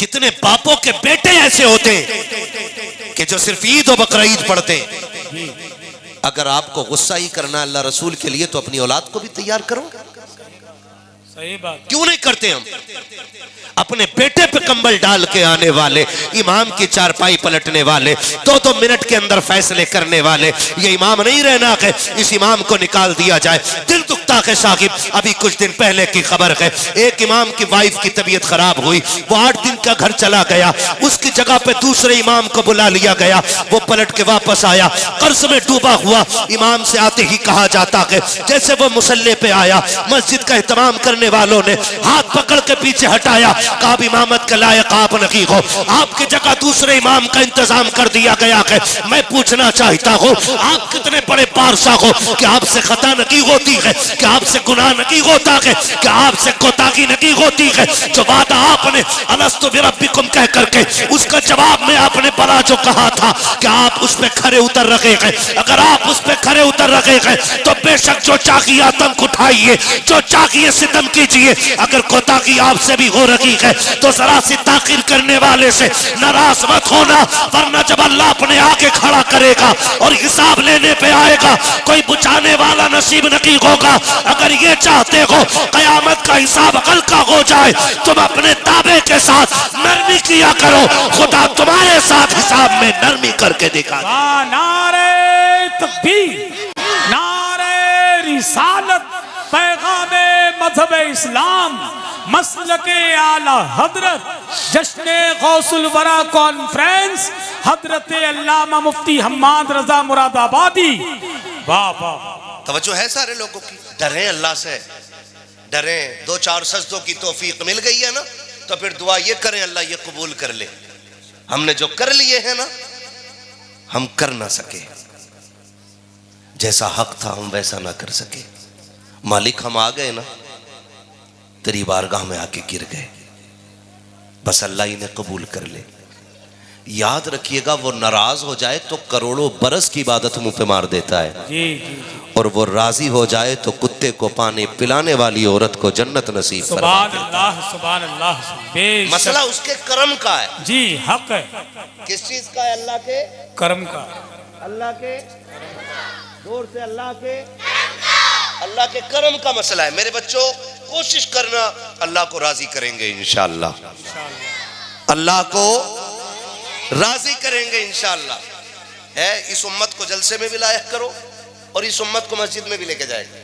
कितने बापों के बेटे ऐसे होते हैं कि जो सिर्फ ईद और बकरा ईद पढ़ते हैं। अगर आपको गुस्सा ही करना है अल्लाह रसूल के लिए तो अपनी औलाद को भी तैयार करो। सही बात। क्यों नहीं करते हम? अपने बेटे पे कंबल डाल के आने वाले, इमाम की चारपाई पलटने वाले, 2-2 मिनट के अंदर फैसले करने वाले, ये इमाम नहीं रहना है, इस इमाम को निकाल दिया जाए। दिल दुखता है साहिब। अभी कुछ दिन पहले की खबर है, एक इमाम की वाइफ की तबीयत खराब हुई, वो 8 दिन का घर चला गया, उसकी जगह पे दूसरे इमाम को बुला लिया गया, वो पलट के वापस आया, कर्ज में डूबा हुआ। इमाम से आते ही कहा जाता है, जैसे वो मुसल्ले पे आया, मस्जिद का एहतमाम करने वालों ने हाथ पकड़ के पीछे हटाया, कहा इमामत के लायक आप नहीं हो, आपकी जगह दूसरे इमाम का इंतजाम कर दिया गया है। मैं पूछना चाहता हूँ, आप कितने बड़े पारसा हो कि आपसे खता नहीं होती है, कि आपसे गुनाह नहीं होता है, कि आपसे कोताही नहीं होती है। जो वादा आपने अलस्तु बिरब्बिकुम कह करके उसका जवाब में आपने बड़ा जो कहा था कि आप उस पे खरे उतर रहे हैं, अगर आप उस पे खरे उतर रहे हैं तो बेशक जो चाहिए आतंक उठाइए, जो चाहिए सितम कीजिए। अगर कोताही आपसे भी हो रही है तो जरा सी ताकीर करने वाले से नाराज मत होना, वरना जब अल्लाह अपने आगे खड़ा करेगा और हिसाब लेने पे आएगा, कोई बुझाने वाला नसीब नहीं होगा। अगर ये चाहते हो कयामत का हिसाब हल्का हो जाए, तुम अपने ताबे के साथ नरमी किया करो, खुदा तुम्हारे साथ हिसाब में नरमी करके दिखाएगा। नारे तकबीर, नारे रिसालत, पैगामे मजहब इस्लाम, मसलके आला हजरत, जश्न गौसुल वरा कॉन्फ्रेंस, हजरत अल्लामा मुफ्ती हम्माद रजा मुरादाबादी। वाह वाह, तवज्जो है सारे लोगों की। डरें अल्लाह से, डरें। 2-4 सजदों की तौफीक मिल गई है ना, तो फिर दुआ ये करें अल्लाह ये कबूल कर ले। हमने जो कर लिए हैं ना, हम कर ना सके, जैसा हक था हम वैसा ना कर सके। मालिक हम आ गए ना, तेरी बारगाह में आके गिर गए, बस अल्लाह इन्हें कबूल कर ले। याद रखिएगा, वो नाराज हो जाए तो करोड़ों बरस की इबादत मुंह पे मार देता है, जी जी, और वो राजी हो जाए तो कुत्ते को पानी पिलाने वाली औरत को जन्नत नसीब फरमा देता है। सुभान अल्लाह, सुभान अल्लाह। मसला उसके कर्म का है। जी, हक है। किस चीज का है? अल्लाह के कर्म का। अल्लाह के जोर से अल्लाह के कर्म का मसला है। मेरे बच्चों, कोशिश करना, अल्लाह को राजी करेंगे इंशाअल्लाह, अल्लाह को राजी करेंगे इंशाअल्लाह। है, इस उम्मत को जलसे में भी लायक करो और इस उम्मत को मस्जिद में भी लेके जाएगा।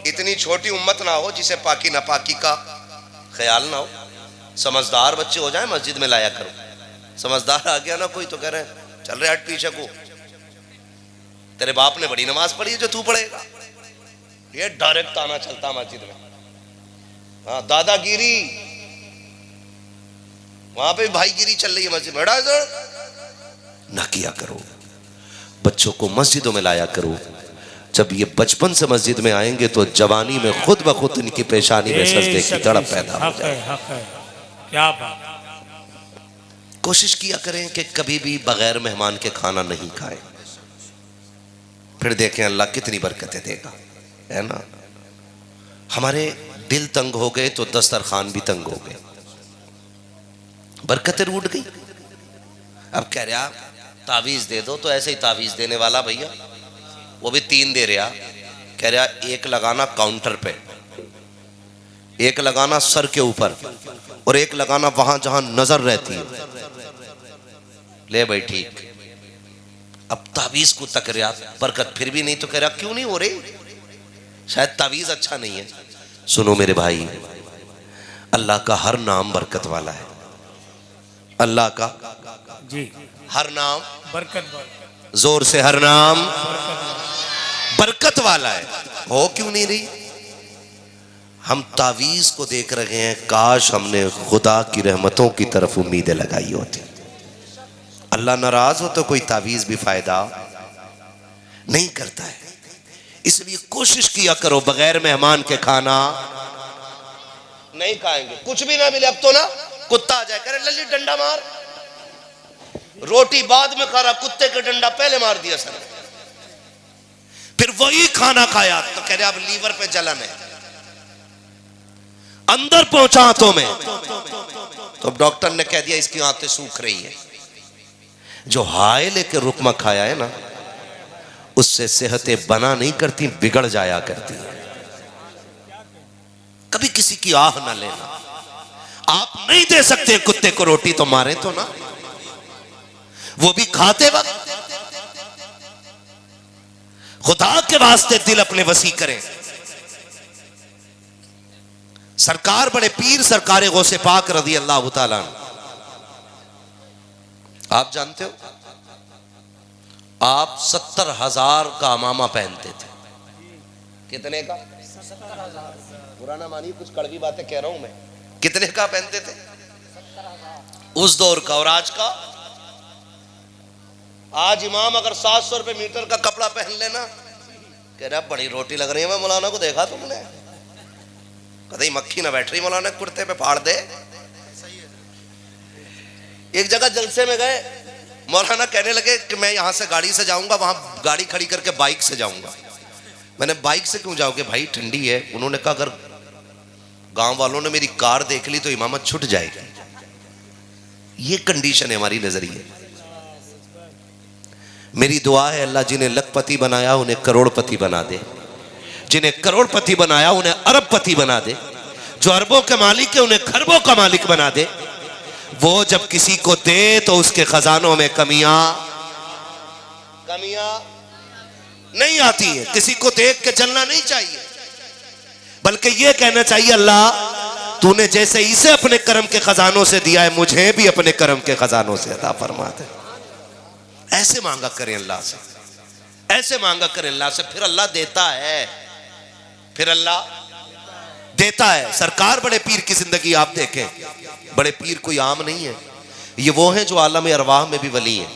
इतनी छोटी उम्मत ना हो जिसे पाकी नापाकी का ख्याल ना हो। समझदार बच्चे हो जाए मस्जिद में लाया करो। समझदार आ गया ना कोई तो कह रहे हैं चल रहे हट पीछे को, तेरे बाप ने बड़ी नमाज पढ़ी है जो तू पढ़ेगा। ये डायरेक्ट आना चलता मस्जिद में। हाँ, दादागिरी, वहां पे भाईगिरी चल रही है मस्जिद में, ना किया करो। बच्चों को मस्जिदों में लाया करो। जब ये बचपन से मस्जिद में आएंगे तो जवानी में खुद ब खुद इनकी पेशानी में सजदे की तड़प पैदा हो जाए। क्या बात। कोशिश किया करें कि कभी भी बगैर मेहमान के खाना नहीं खाएं, फिर देखें अल्लाह कितनी बरकतें देगा, है ना। हमारे दिल तंग हो गए तो दस्तरखान भी तंग हो गए, बरकतें रूठ गई। अब कह रहा तावीज़ दे दो, तो ऐसे ही तावीज़ देने वाला भैया वो भी 3 दे रहा, कह रहा 1 लगाना काउंटर पे, 1 लगाना सर के ऊपर और 1 लगाना वहां जहां नजर रहती है। ले भाई ठीक। अब तावीज़ को तक रहा, बरकत फिर भी नहीं, तो कह रहा क्यों नहीं हो रही? शायद तावीज़ अच्छा नहीं है। सुनो मेरे भाई, अल्लाह का हर नाम बरकत वाला है। अल्लाह का जी हर नाम बरकत, जोर से हर नाम बरकत वाला है। हो क्यों नहीं रही? हम तावीज़ को देख रहे हैं, काश हमने खुदा की रहमतों की तरफ उम्मीदें लगाई होती। अल्लाह नाराज हो तो कोई तावीज़ भी फायदा नहीं करता है। इसलिए कोशिश किया करो बगैर मेहमान के खाना नहीं खाएंगे। कुछ भी ना मिले, अब तो ना कुत्ता आ जाए करे लल्ली डंडा मार, रोटी बाद में खा रहा, कुत्ते का डंडा पहले मार दिया सर, फिर वही खाना खाया तो कह रहे अब लीवर पे जलन है, अंदर पहुंचा तो मैं तो अब डॉक्टर ने कह दिया इसकी आंतें सूख रही है। जो हाय लेके रुकमा खाया है ना, उससे सेहतें बना नहीं करती, बिगड़ जाया करती है। कभी किसी की आह ना लेना। आप नहीं दे सकते कुत्ते को रोटी तो मारे तो ना, वो भी खाते वक्त। खुदा के वास्ते दिल अपने वसी करें। सरकार बड़े पीर सरकार गौसे पाक रज़ी अल्लाह ताला अन्हु, आप जानते हो, आप 70,000 का अमामा पहनते थे। कितने का? पुराना मानिए, कुछ कड़वी बातें कह रहा हूं मैं। कितने का पहनते थे उस दौर का? और आज का? आज इमाम अगर 700 रुपए मीटर का कपड़ा पहन लेना, कह रहा बड़ी रोटी लग रही है। मैं मौलाना को देखा तुमने, कहीं मक्खी ना बैठ रही मौलाना कुर्ते पे, फाड़ दे। एक जगह जलसे में गए, मौलाना कहने लगे कि मैं यहां से गाड़ी से जाऊंगा, वहां गाड़ी खड़ी करके बाइक से जाऊंगा। मैंने बाइक से क्यों जाओगे भाई, ठंडी है। उन्होंने कहा अगर गांव वालों ने मेरी कार देख ली तो इमामत छूट जाएगी। ये कंडीशन है हमारी नजरिए। मेरी दुआ है अल्लाह जिन्हें लखपति बनाया उन्हें करोड़पति बना दे, जिन्हें करोड़पति बनाया उन्हें अरबपति बना दे, जो अरबों के मालिक है उन्हें खरबों का मालिक बना दे। वो जब किसी को दे तो उसके खजानों में कमियां नहीं आती है। किसी को देख के जलना नहीं चाहिए, बल्कि ये कहना चाहिए अल्लाह तूने जैसे इसे अपने कर्म के खजानों से दिया है, मुझे भी अपने कर्म के खजानों से अता फरमा दे। ऐसे मांगा करें अल्लाह से, ऐसे मांगा करें अल्लाह से, फिर अल्लाह देता है, फिर अल्लाह देता है। सरकार बड़े पीर की जिंदगी आप देखें, बड़े पीर कोई आम नहीं है। ये वो हैं जो आलम अरवाह में भी वली हैं,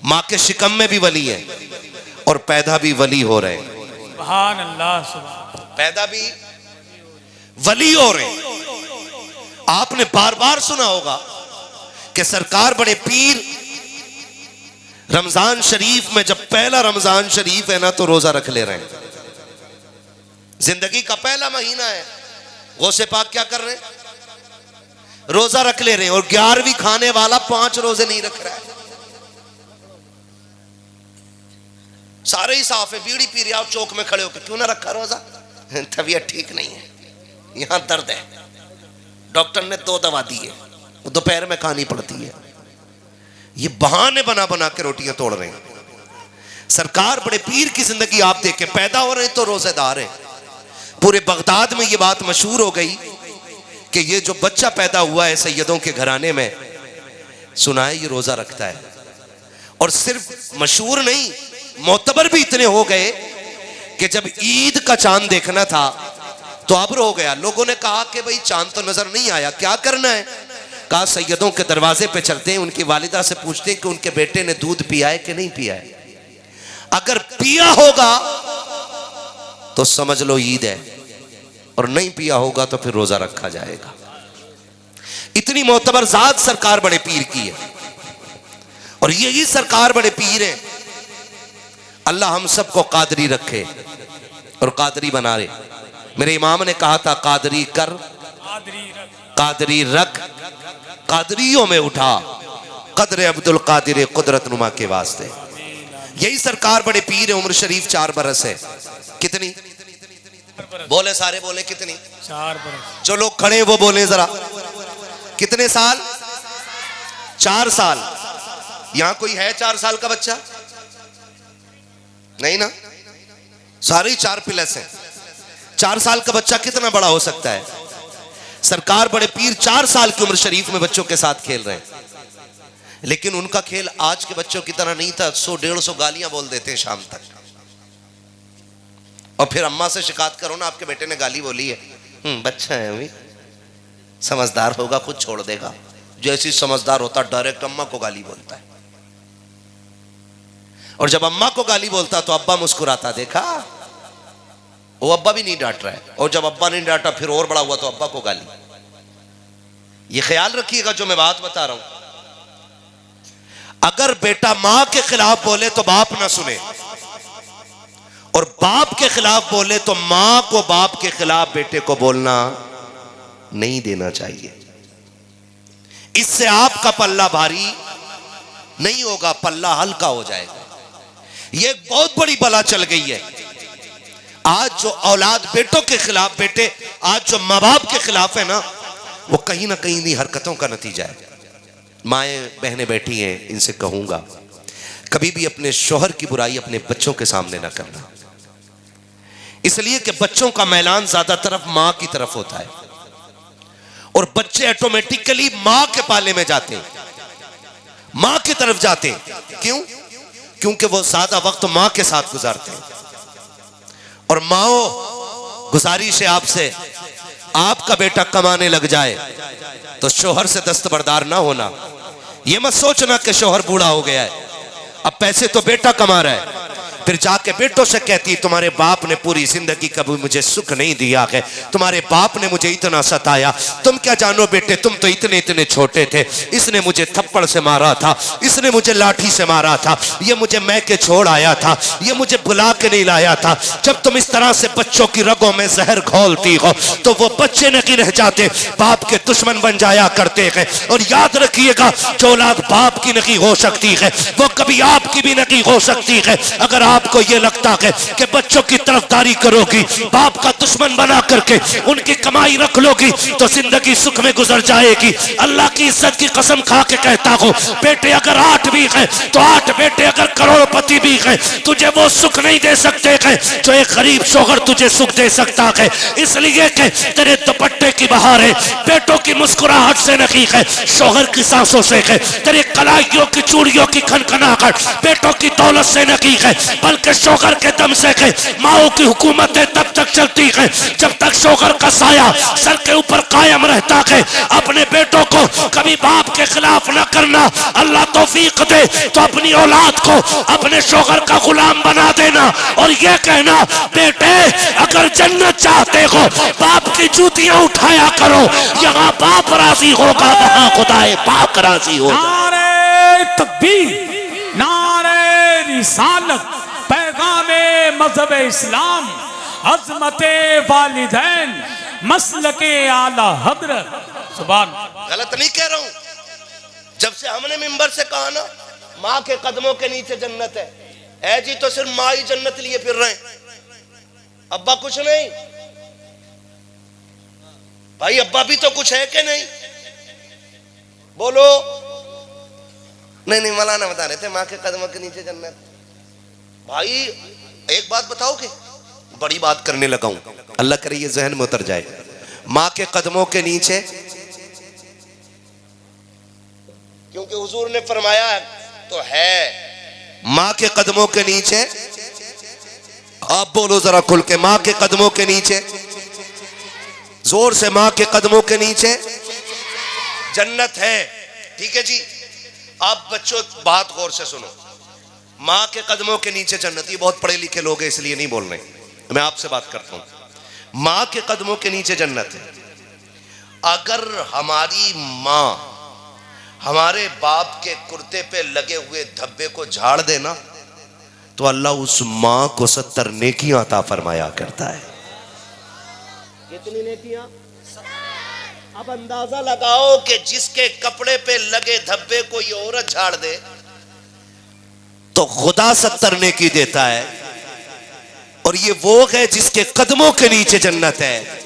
माँ के शिकम में भी वली हैं, और पैदा भी वली हो रहे हैं। सुभान अल्लाह, सुभान। पैदा भी वली हो रहे हैं। आपने बार बार सुना होगा कि सरकार बड़े पीर रमजान शरीफ में, जब पहला रमजान शरीफ है ना, तो रोजा रख ले रहे हैं। जिंदगी का पहला महीना है, गौसे पाक क्या कर रहे हैं? रोजा रख ले रहे हैं। और 11वीं खाने वाला 5 रोजे नहीं रख रहा है। सारे ही साफ है, बीड़ी पी रहे आप चौक में खड़े होकर, क्यों ना रखा रोजा? तबीयत ठीक नहीं है, यहां दर्द है, डॉक्टर ने 2 दवा दी है, वो दोपहर में खानी पड़ती है। ये बहाने बना बना के रोटियां तोड़ रहे हैं। सरकार बड़े पीर की जिंदगी आप देखें, पैदा हो रहे हैं तो रोजेदार है। पूरे बगदाद में ये बात मशहूर हो गई कि ये जो बच्चा पैदा हुआ है सैयदों के घराने में, सुना है ये रोजा रखता है। और सिर्फ मशहूर नहीं, मोतबर भी इतने हो गए कि जब ईद का चांद देखना था तो अब्र हो गया। लोगों ने कहा कि भाई चांद तो नजर नहीं आया, क्या करना है? कहा सैयदों के दरवाजे पे चलते हैं, उनकी वालिदा से पूछते हैं कि उनके बेटे ने दूध पिया है कि नहीं पिया है। अगर पिया होगा तो समझ लो ईद है, और नहीं पिया होगा तो फिर रोजा रखा जाएगा। इतनी मोतबर जात सरकार बड़े पीर की है, और यही सरकार बड़े पीर है। अल्लाह हम सबको कादरी रखे और कादरी बना रहे। मेरे इमाम ने कहा था कादरी कर, कादरी रख, कादरियों में उठा, कदर अब्दुल कादिर कुदरत नुमा के वास्ते। यही सरकार बड़े पीर है। उम्र शरीफ 4 बरस है। कितनी बोले? सारे बोले कितनी? 4 बरस। जो लोग खड़े वो बोले जरा, कितने साल? 4 साल। यहां कोई है 4 साल का बच्चा? नहीं ना, सारे 4 प्लस हैं। 4 साल का बच्चा कितना बड़ा हो सकता है? सरकार बड़े पीर 4 साल की उम्र शरीफ में बच्चों के साथ खेल रहे हैं। लेकिन उनका खेल आज के बच्चों की तरह नहीं था। 100-150 गालियां बोल देते हैं शाम तक, और फिर अम्मा से शिकायत करो ना, आपके बेटे ने गाली बोली है। बच्चा है अभी, समझदार होगा खुद छोड़ देगा। जैसी समझदार होता डायरेक्ट अम्मा को गाली बोलता है, और जब अम्मा को गाली बोलता तो अब्बा मुस्कुराता, देखा वो अब्बा भी नहीं डांट रहा है। और जब अब्बा नहीं डांटा फिर और बड़ा हुआ तो अब्बा को गाली। ये ख्याल रखिएगा जो मैं बात बता रहा हूं। अगर बेटा मां के खिलाफ बोले तो बाप ना सुने, और बाप के खिलाफ बोले तो मां को बाप के खिलाफ बेटे को बोलना नहीं देना चाहिए। इससे आपका पल्ला भारी नहीं होगा, पल्ला हल्का हो जाएगा। ये एक बहुत बड़ी बला चल गई है आज। जो औलाद बेटों के खिलाफ, बेटे आज जो माँ बाप के खिलाफ है ना, वो कहीं ना कहीं इन्हीं हरकतों का नतीजा है। माएँ बहनें बैठी हैं, इनसे कहूंगा कभी भी अपने शौहर की बुराई अपने बच्चों के सामने ना करना, इसलिए कि बच्चों का मैलान ज्यादा तरफ मां की तरफ होता है और बच्चे ऑटोमेटिकली मां के पाले में जाते हैं, मां की तरफ जाते हैं। क्यों? क्योंकि वो ज्यादा वक्त मां के साथ गुजारते हैं। और माओ, गुजारिश है आपसे, आपका बेटा कमाने लग जाए तो शौहर से दस्तबरदार ना होना। ये मत सोचना कि शौहर बूढ़ा हो गया है, अब पैसे तो बेटा कमा रहा है, फिर जाके बेटों से कहती तुम्हारे बाप ने पूरी जिंदगी कभी मुझे सुख नहीं दिया है, तुम्हारे बाप ने मुझे इतना सताया, तुम क्या जानो बेटे, तुम तो इतने इतने छोटे थे, इसने मुझे थप्पड़ से मारा था, इसने मुझे लाठी से मारा था, ये मुझे मैके छोड़ आया था, ये मुझे बुला के नहीं लाया था। जब तुम इस तरह से बच्चों की रगों में जहर घोलती हो तो वो बच्चे नहीं रह जाते, बाप के दुश्मन बन जाया करते हैं। और याद रखिएगा, जो औलाद बाप की नहीं हो सकती है वो कभी आपकी भी नहीं हो सकती है। अगर आपको ये लगता है कि बच्चों की तरफदारी करोगी, बाप का दुश्मन बना करके उनकी कमाई रख लोगी, तो जिंदगी सुख में गुजर जाएगी। अल्लाह की इज्जत की कसम खा के कहता हूं, बेटे अगर 8 भी है तो 8 बेटे अगर करोड़पति भी है, तुझे वो सुख नहीं दे सकते हैं जो एक गरीब शौहर तुझे सुख दे सकता है। इसलिए कि तेरे दुपट्टे की बहार है, बेटों की मुस्कुराहट से नहीं है, शौहर की सांसों से है। तेरे कलाइयों की चूड़ियों की खनखनाहट बेटों की दौलत से नहीं है, बल्कि शौहर के दम से है। माओ की हुकूमतें तब तक चलती है जब तक शौहर का साया सर के ऊपर कायम रहता है। अपने बेटों को कभी बाप के खिलाफ न करना। अल्लाह तौफीक दे तो अपनी औलाद को अपने शौहर का गुलाम बना देना और ये कहना, बेटे अगर जन्नत चाहते हो बाप की जूतियां उठाया करो, यहाँ बाप राजी होगा, वहां खुदाए पाक राजी होगा। नारे तकबीर, नारे रिसालत, पैगामे मजहब इस्लाम, अजमते वालिदैन, मसलके आला हजरत। सुभान। गलत नहीं कह रहा हूं। जब से हमने मिंबर से कहा ना माँ के कदमों के नीचे जन्नत है जी, तो सिर्फ माँ ही जन्नत लिए फिर रहे हैं, अब्बा कुछ नहीं। भाई अब्बा भी तो कुछ है कि नहीं? बोलो। नहीं मौलाना बता रहे थे माँ के कदमों के नीचे जन्नत। भाई एक बात बताओगे, बड़ी बात करने लगा हूं, अल्लाह करे ये जहन में उतर जाए। माँ के कदमों के नीचे, क्योंकि हुजूर ने फरमाया तो है माँ के कदमों के नीचे। आप बोलो जरा खुल के, माँ के कदमों के नीचे, जोर से, माँ के कदमों के नीचे जन्नत है। ठीक है जी। आप बच्चों बात गौर से सुनो, माँ के कदमों के नीचे जन्नत। ये बहुत पढ़े लिखे लोग हैं इसलिए नहीं बोल रहे, मैं आपसे बात करता हूं। माँ के कदमों के नीचे जन्नत है। अगर हमारी माँ हमारे बाप के कुर्ते पे लगे हुए धब्बे को झाड़ देना तो अल्लाह उस माँ को 70 नेकियां अता फरमाया करता है। कितनी नेकियां? अब अंदाजा लगाओ कि जिसके कपड़े पे लगे धब्बे को ये औरत झाड़ दे तो खुदा 70 नेकी देता है, और ये वो है जिसके कदमों के नीचे जन्नत है।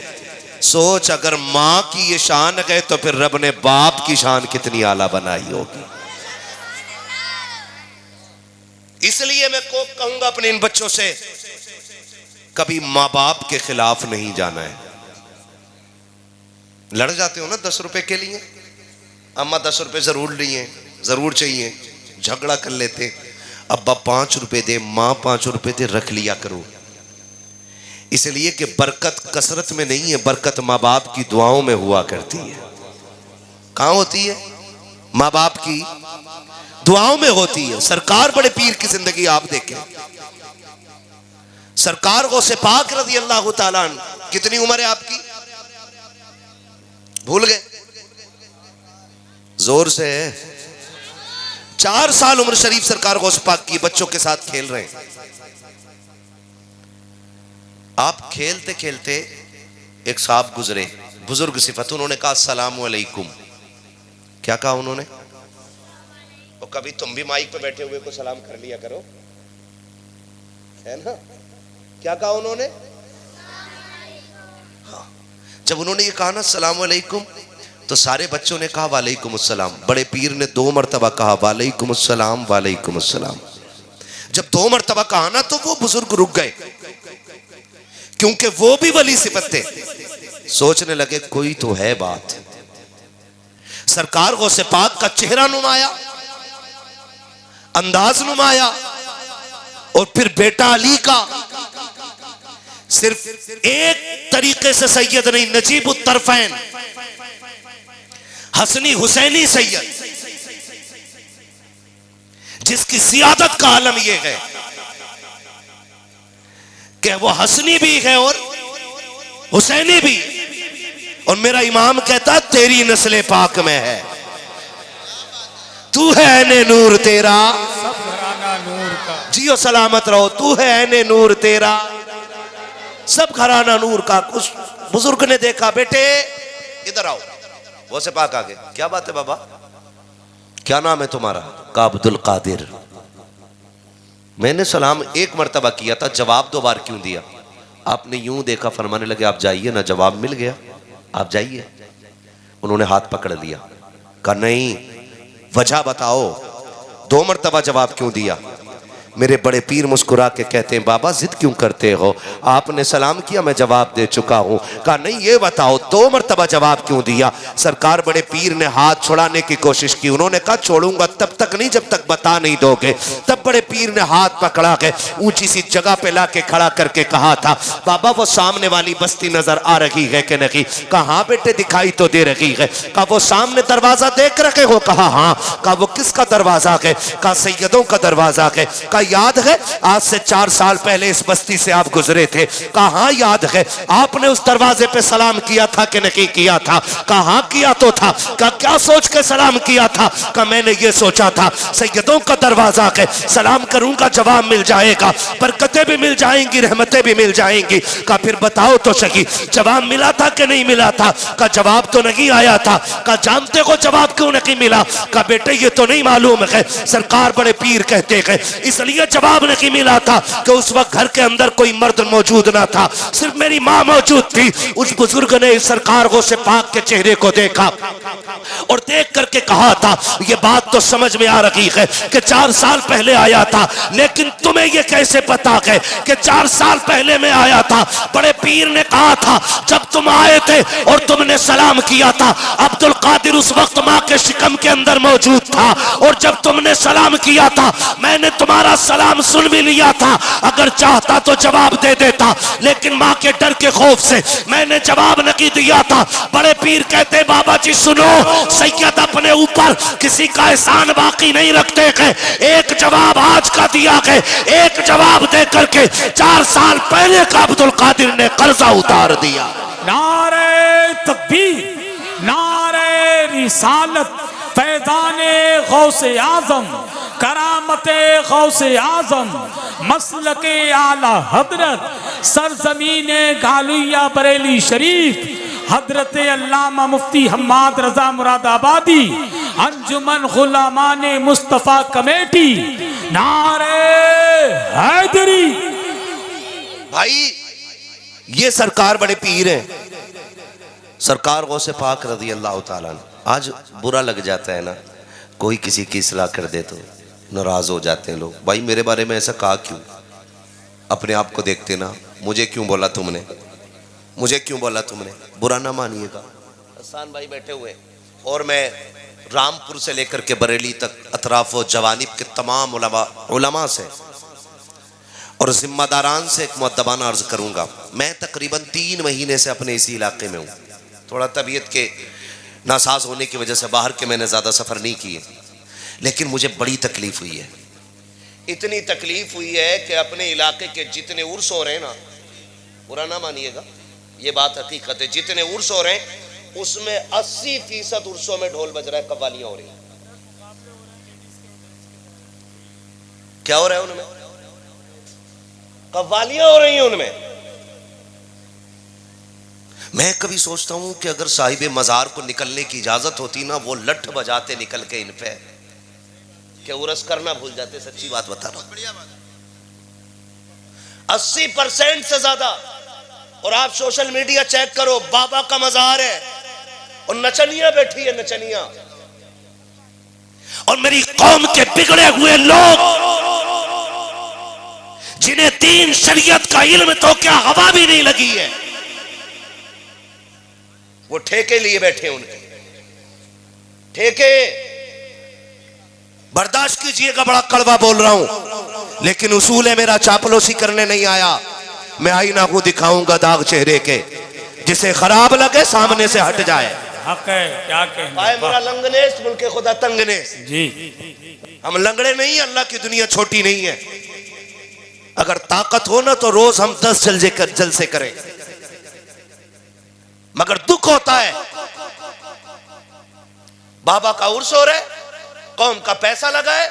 सोच, अगर मां की ये शान है तो फिर रब ने बाप की शान कितनी आला बनाई होगी। इसलिए मैं को कहूंगा अपने इन बच्चों से, कभी मां बाप के खिलाफ नहीं जाना है। लड़ जाते हो ना 10 रुपए के लिए, अम्मा 10 रुपए जरूर लिए, जरूर चाहिए, झगड़ा कर लेते, अब्बा 5 रुपए दे, मां 5 रुपए दे, रख लिया करो। इसलिए कि बरकत कसरत में नहीं है, बरकत माँ बाप की दुआओं में हुआ करती है। कहाँ होती है? माँ बाप की दुआओं में होती है। सरकार बड़े पीर की जिंदगी आप देखें, सरकार गौसे पाक रज़ी अल्लाह ताला अन्हु, कितनी उम्र है आपकी? भूल गए? जोर से। 4 साल उम्र शरीफ सरकार गौसे पाक की, बच्चों के साथ खेल रहे हैं। आप खेलते खेलते एक साहब गुजरे, बुजुर्ग सिफत, उन्होंने कहा अस्सलामु अलैकुम। क्या कहा उन्होंने? और कभी तुम भी माइक पे बैठे हुए को सलाम कर लिया करो, है ना? क्या कहा उन्होंने? हाँ, जब उन्होंने ये कहा ना अस्सलाम वालेकुम, तो सारे बच्चों ने कहा वालेकुम अस्सलाम। बड़े पीर ने 2 मरतबा कहा वालेकुम अस्सलाम वालेकुम अस्सलाम। जब 2 मरतबा कहा ना तो वो बुजुर्ग रुक गए, क्योंकि वो भी वली सिफत थे। सोचने लगे कोई तो है बात। सरकार गौसे पाक का चेहरा नुमाया, अंदाज नुमाया, और फिर बेटा अली का सिर्फ एक तरीके से सैयद नहीं, नजीबुत तरफैन, हसनी हुसैनी सैयद, जिसकी सियादत का आलम यह है कि वो हसनी भी है और हुसैनी भी। और मेरा इमाम कहता तेरी नस्ले पाक में है, तू है ऐने नूर तेरा, सब घराना नूर का, जियो सलामत रहो, तू है ऐने नूर तेरा, सब घराना नूर का। कुछ बुजुर्ग ने देखा, बेटे इधर आओ, वो से पाक आगे, क्या बात है बाबा, क्या नाम है तुम्हारा? का अब्दुल कादिर। मैंने सलाम 1 मरतबा किया था, जवाब 2 बार क्यों दिया? आपने यूं देखा, फरमाने लगे आप जाइए ना, जवाब मिल गया, आप जाइए। उन्होंने हाथ पकड़ लिया, कहा नहीं वजह बताओ, 2 मरतबा जवाब क्यों दिया? मेरे बड़े पीर मुस्कुरा के कहते हैं बाबा जिद क्यों करते हो, आपने सलाम किया, मैं जवाब दे चुका हूं। कहा नहीं ये बताओ 2 मरतबा जवाब क्यों दिया? सरकार बड़े पीर ने हाथ छुड़ाने की कोशिश की, उन्होंने कहा छोड़ूंगा तब तक नहीं जब तक बता नहीं दोगे। तब बड़े पीर ने हाथ पकड़ा के ऊंची सी जगह पे लाके खड़ा करके कहा था बाबा वो सामने वाली बस्ती नजर आ रही है कि नहीं? कहा बेटे दिखाई तो दे रही है। कहा वो सामने दरवाजा देख रखे हो? कहा हाँ। कहा वो किसका दरवाजा है? कहा सैयदों का दरवाजा है। याद है आज से 4 साल पहले इस बस्ती से आप गुजरे थे? कहा याद है। आपने उस दरवाजे पे सलाम किया था कि नहीं किया था? कहा किया तो था। कहा क्या सोच के सलाम किया था? कहा मैंने ये सोचा था सैयदों का दरवाजा है, सलाम करूंगा जवाब मिल जाएगा, बरकतें भी मिल जाएंगी, रहमतें भी मिल जाएंगी। कहा फिर बताओ तो सही जवाब मिला था कि नहीं मिला था? कहा जवाब तो नहीं आया था। कहा जानते हो जवाब क्यों नहीं मिला? कहा बेटे ये तो नहीं मालूम है, सरकार बड़े पीर कहते हैं इसलिए जवाब नहीं मिला था कि उस वक्त घर के अंदर कोई मर्द मौजूद ना था, सिर्फ मेरी मां मौजूद थी। उस बुजुर्ग ने सरकार गौसे पाक के चेहरे को देखा और देख करके कहा था ये बात तो समझ में आ रही है कि 4 साल पहले आया था, लेकिन तुम्हें ये कैसे पता है कि 4 साल पहले मैं आया था? बड़े पीर ने कहा था जब तुम आए थे और तुमने सलाम किया था अब्दुल कादिर उस वक्त मां के शिकम के अंदर मौजूद था, और जब तुमने सलाम किया था मैंने तुम्हारा सलाम सुन भी लिया था, अगर चाहता तो जवाब दे देता, लेकिन मां के डर के खौफ से मैंने जवाब नहीं दिया था। बड़े पीर कहते बाबा जी सुनो, सैयद अपने ऊपर किसी का एहसान बाकी नहीं रखते हैं। एक जवाब आज का दिया है, एक जवाब दे करके 4 साल पहले का अब्दुल कादिर ने कर्जा उतार दिया। नारे तकबीर, नारे रिसालत, फैज़ाने गौसे आज़म, करामते गौसे आज़म, मसलके आला हजरत, सरजमीने गालुया बरेली शरीफ, हजरत अल्लामा मुफ्ती हम्माद रजा मुरादाबादी, अंजुमन गुलामाने मुस्तफ़ा कमेटी, नारे हैदरी। भाई ये सरकार बड़े पीर हैं, सरकार गौसे पाक रज़ी अल्लाह ताला अन्हु। आज बुरा लग जाता है ना, कोई किसी की इस्लाह कर दे तो नाराज हो जाते हैं लोग, भाई मेरे बारे में ऐसा कहा क्यों? अपने आप को देखते ना, मुझे क्यों बोला तुमने, मुझे क्यों बोला तुमने? बुरा ना मानिएगा। हसन भाई बैठे हुए और मैं रामपुर से लेकर के बरेली तक अतराफ व जवानिब के तमाम उलमा से और जिम्मेदारान से एक मुअद्दबाना अर्ज करूंगा। मैं तकरीबन 3 महीने से अपने इसी इलाके में हूँ। थोड़ा तबीयत के नासाज होने की वजह से बाहर के मैंने ज़्यादा सफ़र नहीं किए, लेकिन मुझे बड़ी तकलीफ हुई है। इतनी तकलीफ हुई है कि अपने इलाके के जितने उर्स हो रहे हैं ना, बुरा ना मानिएगा, ये बात हकीकत है, जितने उर्स हो रहे हैं उसमें 80% उर्सों में ढोल बज रहा है, कव्वालियां हो रही हैं। क्या हो रहा है उनमें? कव्वालियां हो रही हैं उनमें। मैं कभी सोचता हूं कि अगर साहिब मजार को निकलने की इजाजत होती ना, वो लठ बजाते निकल के इन पे क्या उरस करना भूल जाते। सच्ची बात बता रहा हूं, 80% से ज्यादा। और आप सोशल मीडिया चेक करो, बाबा का मजार है और नचनिया बैठी है, नचनिया। और मेरी कौम के बिगड़े हुए लोग जिन्हें दीन शरीयत का इल्म तो क्या हवा भी नहीं लगी है, वो ठेके लिए बैठे, उनके ठेके। बर्दाश्त कीजिएगा, बड़ा कड़वा बोल रहा हूं, लेकिन उसूल है मेरा, चापलूसी करने नहीं आया। मैं आईना को दिखाऊंगा दाग चेहरे के, जिसे खराब लगे सामने से हट जाए। हक है, क्या कहना है मेरा लंगनेस मुल्के खुदा तंगनेस जी। हम लंगड़े नहीं, अल्लाह की दुनिया छोटी नहीं है। अगर ताकत हो ना तो रोज हम 10 जलसे करें, मगर दुख होता है बाबा का उर्स हो रहा है, कौम का पैसा लगा है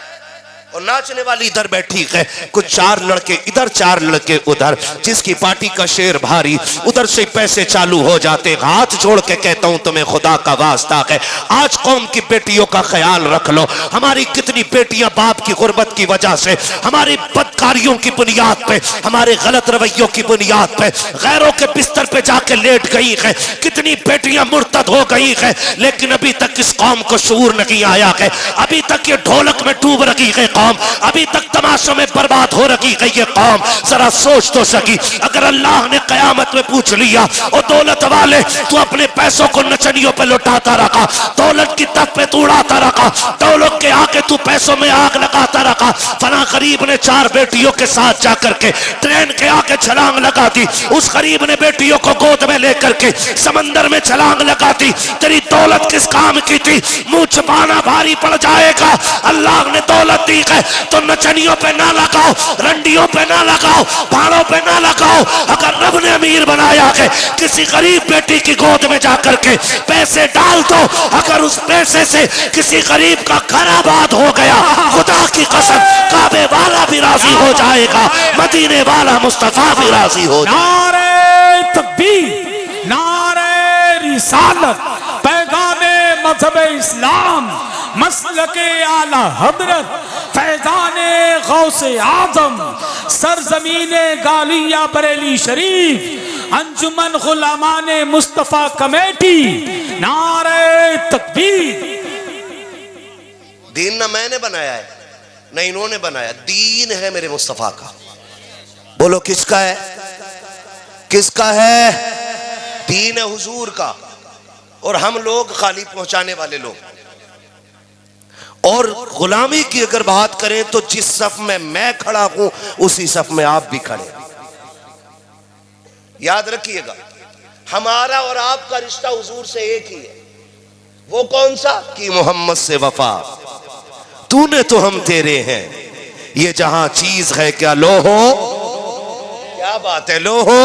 और नाचने वाली इधर बैठी है, कुछ 4 लड़के इधर 4 लड़के उधर, जिसकी पार्टी का शेर भारी उधर से पैसे चालू हो जाते। हाथ जोड़ के कहता हूं तुम्हें खुदा का वास्ता है, आज कौम की बेटियों का ख्याल रख लो। हमारी कितनी बेटियां बाप की गुर्बत की वजह से, हमारी बदकारियों की बुनियाद पे, हमारे गलत रवैयों की बुनियाद पे गैरों के बिस्तर पे जाके लेट गई है। कितनी बेटियां मुर्तद हो गई है, लेकिन अभी तक इस कौम को शऊर नहीं आया है। अभी तक ये ढोलक में डूब रही है कौम, अभी तक तमाशों में बर्बाद हो रही है ये कौम। जरा सोच तो सकी, अगर अल्लाह ने कयामत में पूछ लिया, ओ दौलत वाले तू अपने पैसों को नचनियों पे लुटाता रखा, दौलत की तक पे तू उड़ाता रखा, दौलत के आके तू पैसों में आग लगाता रखा। फला गरीब ने 4 बेटियों के साथ जाकर के ट्रेन के आके छलांग लगा दी, उस गरीब ने बेटियों को गोद में लेकर के समंदर में छलांग लगा दी। तेरी दौलत किस काम की थी? मुंह छुपाना भारी पड़ जाएगा। अल्लाह ने दौलत दी है तो नचनियों पे ना लगाओ, रंडियों पे ना लगाओ, भाड़ों पे ना लगाओ। अगर रब ने अमीर बनाया है, किसी गरीब बेटी की गोद में जाकर के पैसे डाल दो, अगर उस पैसे से किसी गरीब का घर आबाद हो गया, खुदा की कसम काबे वाला भी राजी हो जाएगा, मदीने वाला मुस्तफा भी राजी हो जाएगा। नारे तकबीर, नारे रिसालत, पैगामे मजहब इस्लाम, मसलके आला हजरत, फैजाने गौसे आजम, सरजमीने गालिया बरेली शरीफ, अंजुमन गुलामाने मुस्तफा कमेटी। नारे तकबीर। दीन ना मैंने बनाया है, ना इन्होंने बनाया, दीन है मेरे मुस्तफा का। बोलो किसका है? किसका है? दीन है हुजूर का, और हम लोग खाली पहुंचाने वाले लोग। और गुलामी की अगर बात करें तो जिस सफ में मैं खड़ा हूं उसी सफ में आप भी खड़े। याद रखिएगा, हमारा और आपका रिश्ता हुजूर से एक ही है। वो कौन सा? कि मोहम्मद से वफा, तूने तो हम तेरे हैं, ये जहां चीज है क्या लो हो, क्या बात है लो हो,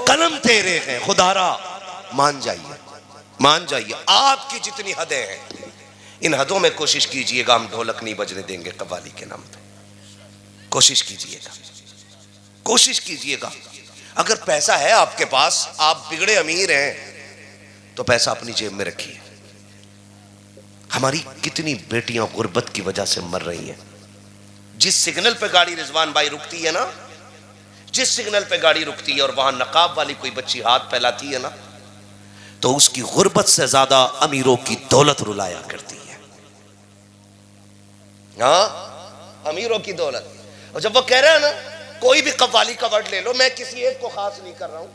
कलम तेरे हैं खुदारा। मान जाइए, मान जाइए, आपकी जितनी हदें हैं इन हदों में कोशिश कीजिएगा, हम ढोलक नहीं बजने देंगे कव्वाली के नाम पे। कोशिश कीजिएगा, कोशिश कीजिएगा। अगर पैसा है आपके पास, आप बिगड़े अमीर हैं, तो पैसा अपनी जेब में रखिए। हमारी कितनी बेटियां गुर्बत की वजह से मर रही हैं। जिस सिग्नल पे गाड़ी रिजवान भाई रुकती है ना, जिस सिग्नल पे गाड़ी रुकती है और वहां नकाब वाली कोई बच्ची हाथ फैलाती है ना, तो उसकी गुर्बत से ज्यादा अमीरों की दौलत रुलाया करती है। हाँ, अमीरों की दौलत। और जब वो कह रहे हैं ना, कोई भी कव्वाली का वर्ड ले लो, मैं किसी एक को खास नहीं कर रहा हूं,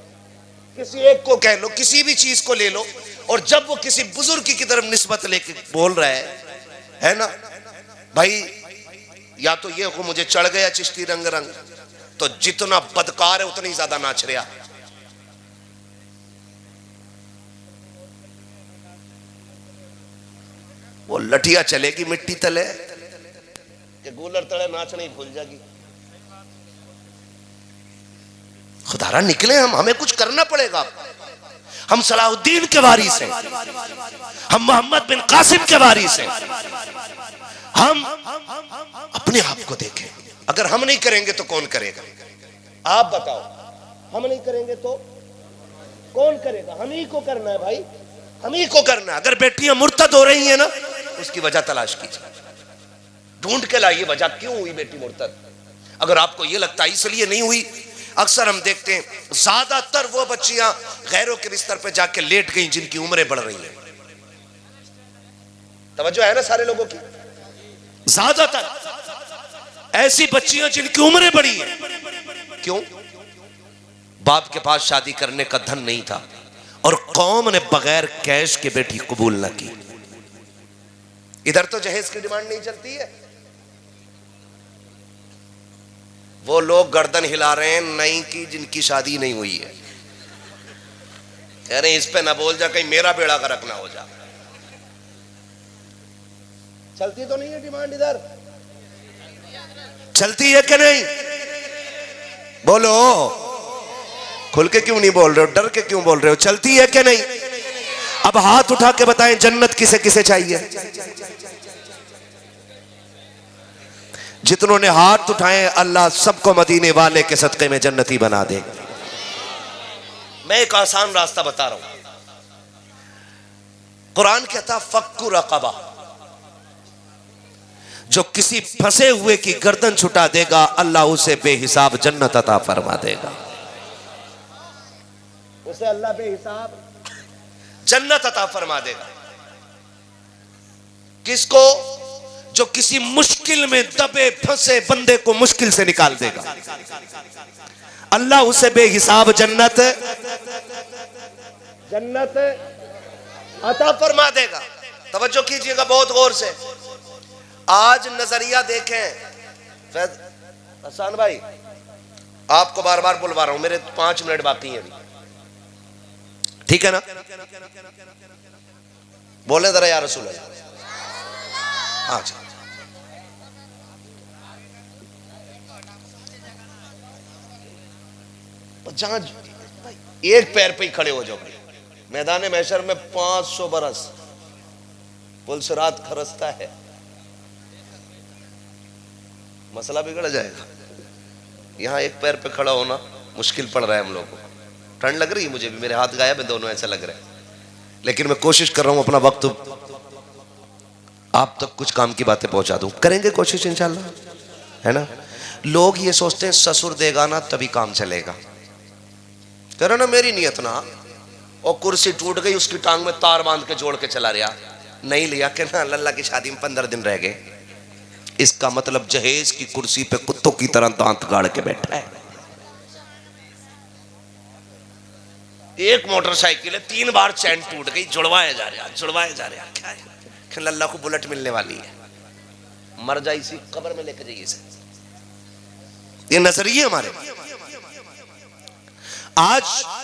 किसी एक को कह लो, किसी भी चीज को ले लो, और जब वो किसी बुजुर्ग की तरफ निस्बत लेके बोल रहा है ना भाई, या तो ये को मुझे चढ़ गया चिश्ती रंग रंग, तो जितना बदकार है उतनी ज्यादा नाच रहा। वो लठिया चलेगी मिट्टी तले कि गूलर तले नाच नहीं भूल जाएगी। खुदारा निकले हम, हमें कुछ करना पड़ेगा। हम सलाहुद्दीन के वारिस हैं, हम मोहम्मद बिन कासिम के वारिस हैं। हम अपने आप को देखें, अगर हम नहीं करेंगे तो कौन करेगा? आप बताओ, हम नहीं करेंगे तो कौन करेगा? हम ही को करना है भाई, हम ही को करना है। अगर बेटियां मुर्तद हो रही हैं ना, उसकी वजह तलाश कीजिए, ढूंढ के लाइए वजह क्यों हुई बेटी मुर्तद। अगर आपको यह लगता है इसलिए नहीं हुई, अक्सर हम देखते हैं ज्यादातर वो बच्चियां गैरों के बिस्तर पे जाके लेट गई जिनकी उम्रें बढ़ रही हैं। तवज्जो है ना सारे लोगों की? ज्यादातर ऐसी बच्चियां जिनकी उम्रें बढ़ी हैं। क्यों? बाप के पास शादी करने का धन नहीं था और कौम ने बगैर कैश के बेटी कबूल ना की। इधर तो जहेज की डिमांड नहीं चलती है, वो लोग गर्दन हिला रहे हैं नई की जिनकी शादी नहीं हुई है, कह रहे हैं इस पे ना बोल जा, कहीं मेरा बेड़ा गर्क ना हो जा। चलती तो नहीं है डिमांड? इधर चलती है कि नहीं? बोलो, खुल के क्यों नहीं बोल रहे हो? डर के क्यों बोल रहे हो? चलती है कि नहीं? अब हाथ उठा के बताएं जन्नत किसे किसे चाहिए? जितनों ने हाथ उठाए अल्लाह सबको मदीने वाले के सदके में जन्नती बना देगा। मैं एक आसान रास्ता बता रहा हूं, कुरान कहता फक्कु रक़बा, जो किसी फंसे हुए की गर्दन छुटा देगा अल्लाह उसे बेहिसाब जन्नत अता फरमा देगा। उसे अल्लाह बेहिसाब जन्नत अता फरमा देगा। किसको? जो किसी मुश्किल में दबे फंसे बंदे को मुश्किल से निकाल देगा, अल्लाह उसे बेहिसाब जन्नत अता फरमा देगा। तवज्जो कीजिएगा बहुत गौर से। आज नजरिया देखें। हसन भाई, आपको बार बार बुलवा रहा हूं, मेरे 5 मिनट बाकी हैं अभी, ठीक है ना? बोले जरा या रसूल अल्लाह। हाँ जी, जहां एक पैर पे ही खड़े हो जाओ, मैदान महशर में 500 बरस पुलसरात खरसता है, मसला बिगड़ जाएगा। यहां एक पैर पे खड़ा होना मुश्किल पड़ रहा है हम लोगों को। ठंड लग रही है मुझे भी, मेरे हाथ गायब है दोनों, ऐसा लग रहा है, लेकिन मैं कोशिश कर रहा हूं अपना वक्त आप तक कुछ काम की बातें पहुंचा दूं। करेंगे कोशिश इंशाल्लाह, है ना? लोग ये सोचते हैं ससुर देगा ना तभी काम चलेगा, कह रहे ना मेरी नियत ना, और कुर्सी टूट गई उसकी टांग में तार बांध के जोड़ के चला रहा, नहीं लिया कि ना लल्ला की शादी में 15 दिन रह गए। इसका मतलब जहेज की कुर्सी पे कुत्तों की तरह दांत गाड़ के बैठा है। एक मोटरसाइकिल है, 3 बार चैन टूट गई, जुड़वाया जा रहा, जुड़वाया जा रहा, क्या है? लल्ला को बुलेट मिलने वाली है, मर जाए इसी कब्र में लेके जाइए इसे। ये नजरिए हमारे। आज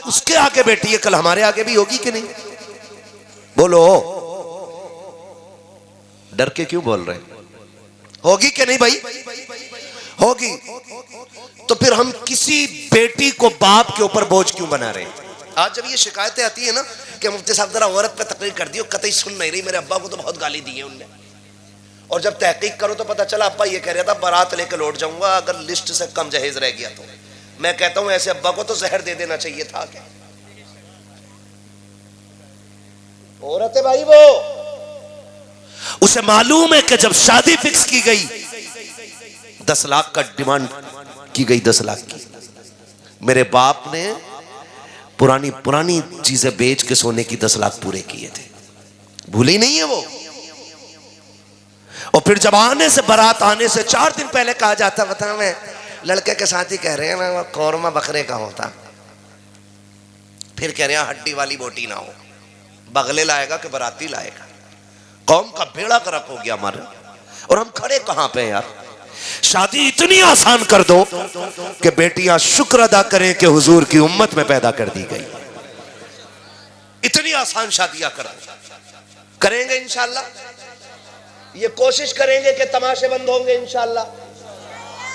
उसके आगे बैठी है, कल हमारे आगे भी होगी कि नहीं? बोलो, डर के क्यों बोल रहे? होगी कि नहीं भाई? होगी। तो फिर हम किसी बेटी को बाप के ऊपर बोझ क्यों बना रहे हैं? आज जब ये शिकायतें आती है ना कि मुफ्ती साहब जरा औरत पे तकरीर कर दी, कतई सुन नहीं रही, मेरे अब्बा को तो बहुत गाली दी है उनने, और जब तहकीक करो तो पता चला अब्बा ये कह रहा था बारात लेके लौट जाऊंगा अगर लिस्ट से कम जहेज रह गया तो। मैं कहता हूं ऐसे अब्बा को तो जहर दे देना चाहिए था। क्या औरत है भाई वो, उसे मालूम है कि जब शादी फिक्स की गई 10 लाख का डिमांड की गई, 10 लाख की। मेरे बाप ने पुरानी पुरानी चीजें बेच के सोने की 10 लाख पूरे किए थे, भूली नहीं है वो। और फिर जब आने से बारात आने से 4 दिन पहले कहा जाता, बता मैं लड़के के साथ ही कह रहे हैं ना कौरमा बकरे का होता, फिर कह रहे हैं हड्डी वाली बोटी ना हो, बगले लाएगा कि बराती लाएगा। कौम का बेड़ा गर्क हो गया हमारे, और हम खड़े कहां पे यार? शादी इतनी आसान कर दो कि बेटियां शुक्र अदा करें कि हुजूर की उम्मत में पैदा कर दी गई। इतनी आसान शादियां कर दो। करेंगे इंशाल्लाह, ये कोशिश करेंगे कि तमाशे बंद होंगे इंशाल्लाह।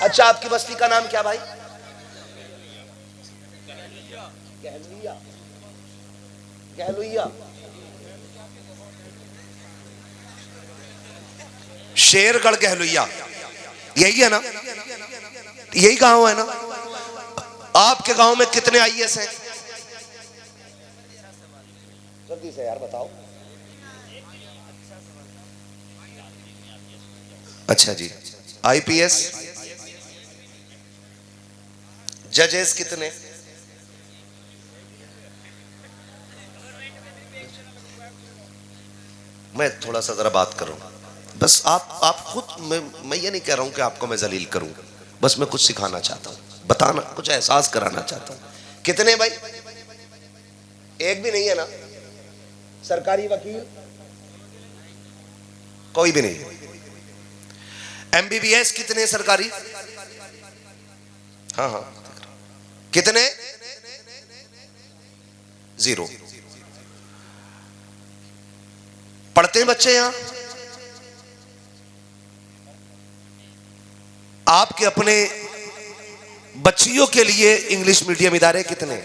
अच्छा, आपकी बस्ती का नाम क्या भाई? गहलुइया। गहलुइया, शेरगढ़ गहलुइया, यही है ना? यही गांव है ना? आपके गांव में कितने IAS हैं? जल्दी से यार बताओ। अच्छा जी, आईपीएस जजेस कितने? मैं थोड़ा सा जरा बात करूं, बस आप खुद, मैं ये नहीं कह रहा हूं कि आपको मैं जलील करूं, बस मैं कुछ सिखाना चाहता हूं, बताना, कुछ एहसास कराना चाहता हूं। कितने भाई? एक भी नहीं है ना? सरकारी वकील कोई भी नहीं। एमबीबीएस कितने सरकारी? हाँ हाँ, कितने? 0। पढ़ते हैं बच्चे यहां? आपके अपने बच्चियों के लिए इंग्लिश मीडियम इदारे कितने?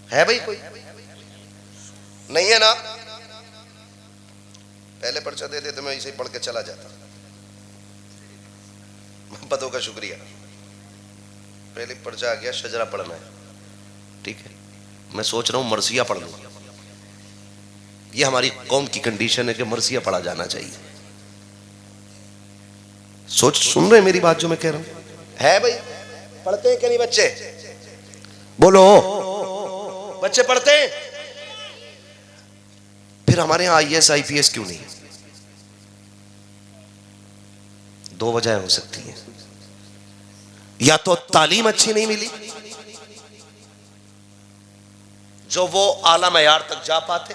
है भाई कोई? नहीं है ना? पहले पर्चा दे देते, मैं इसे पढ़ के चला जाता। मोहब्बतों का शुक्रिया। पहले पर्चा आ गया, शजरा पढ़ना है, ठीक है। मैं सोच रहा हूं मरसिया पढ़ लूं। ये हमारी कौम की कंडीशन है कि मरसिया पढ़ा जाना चाहिए। सुन रहे मेरी बात जो मैं कह रहा हूं? है भाई? पढ़ते हैं कि नहीं बच्चे? बोलो, बच्चे पढ़ते हैं? फिर हमारे यहां आईएएस आईपीएस क्यों नहीं? 2 वजह हो सकती है। या तो तालीम अच्छी नहीं मिली जो वो आला मयार तक जा पाते,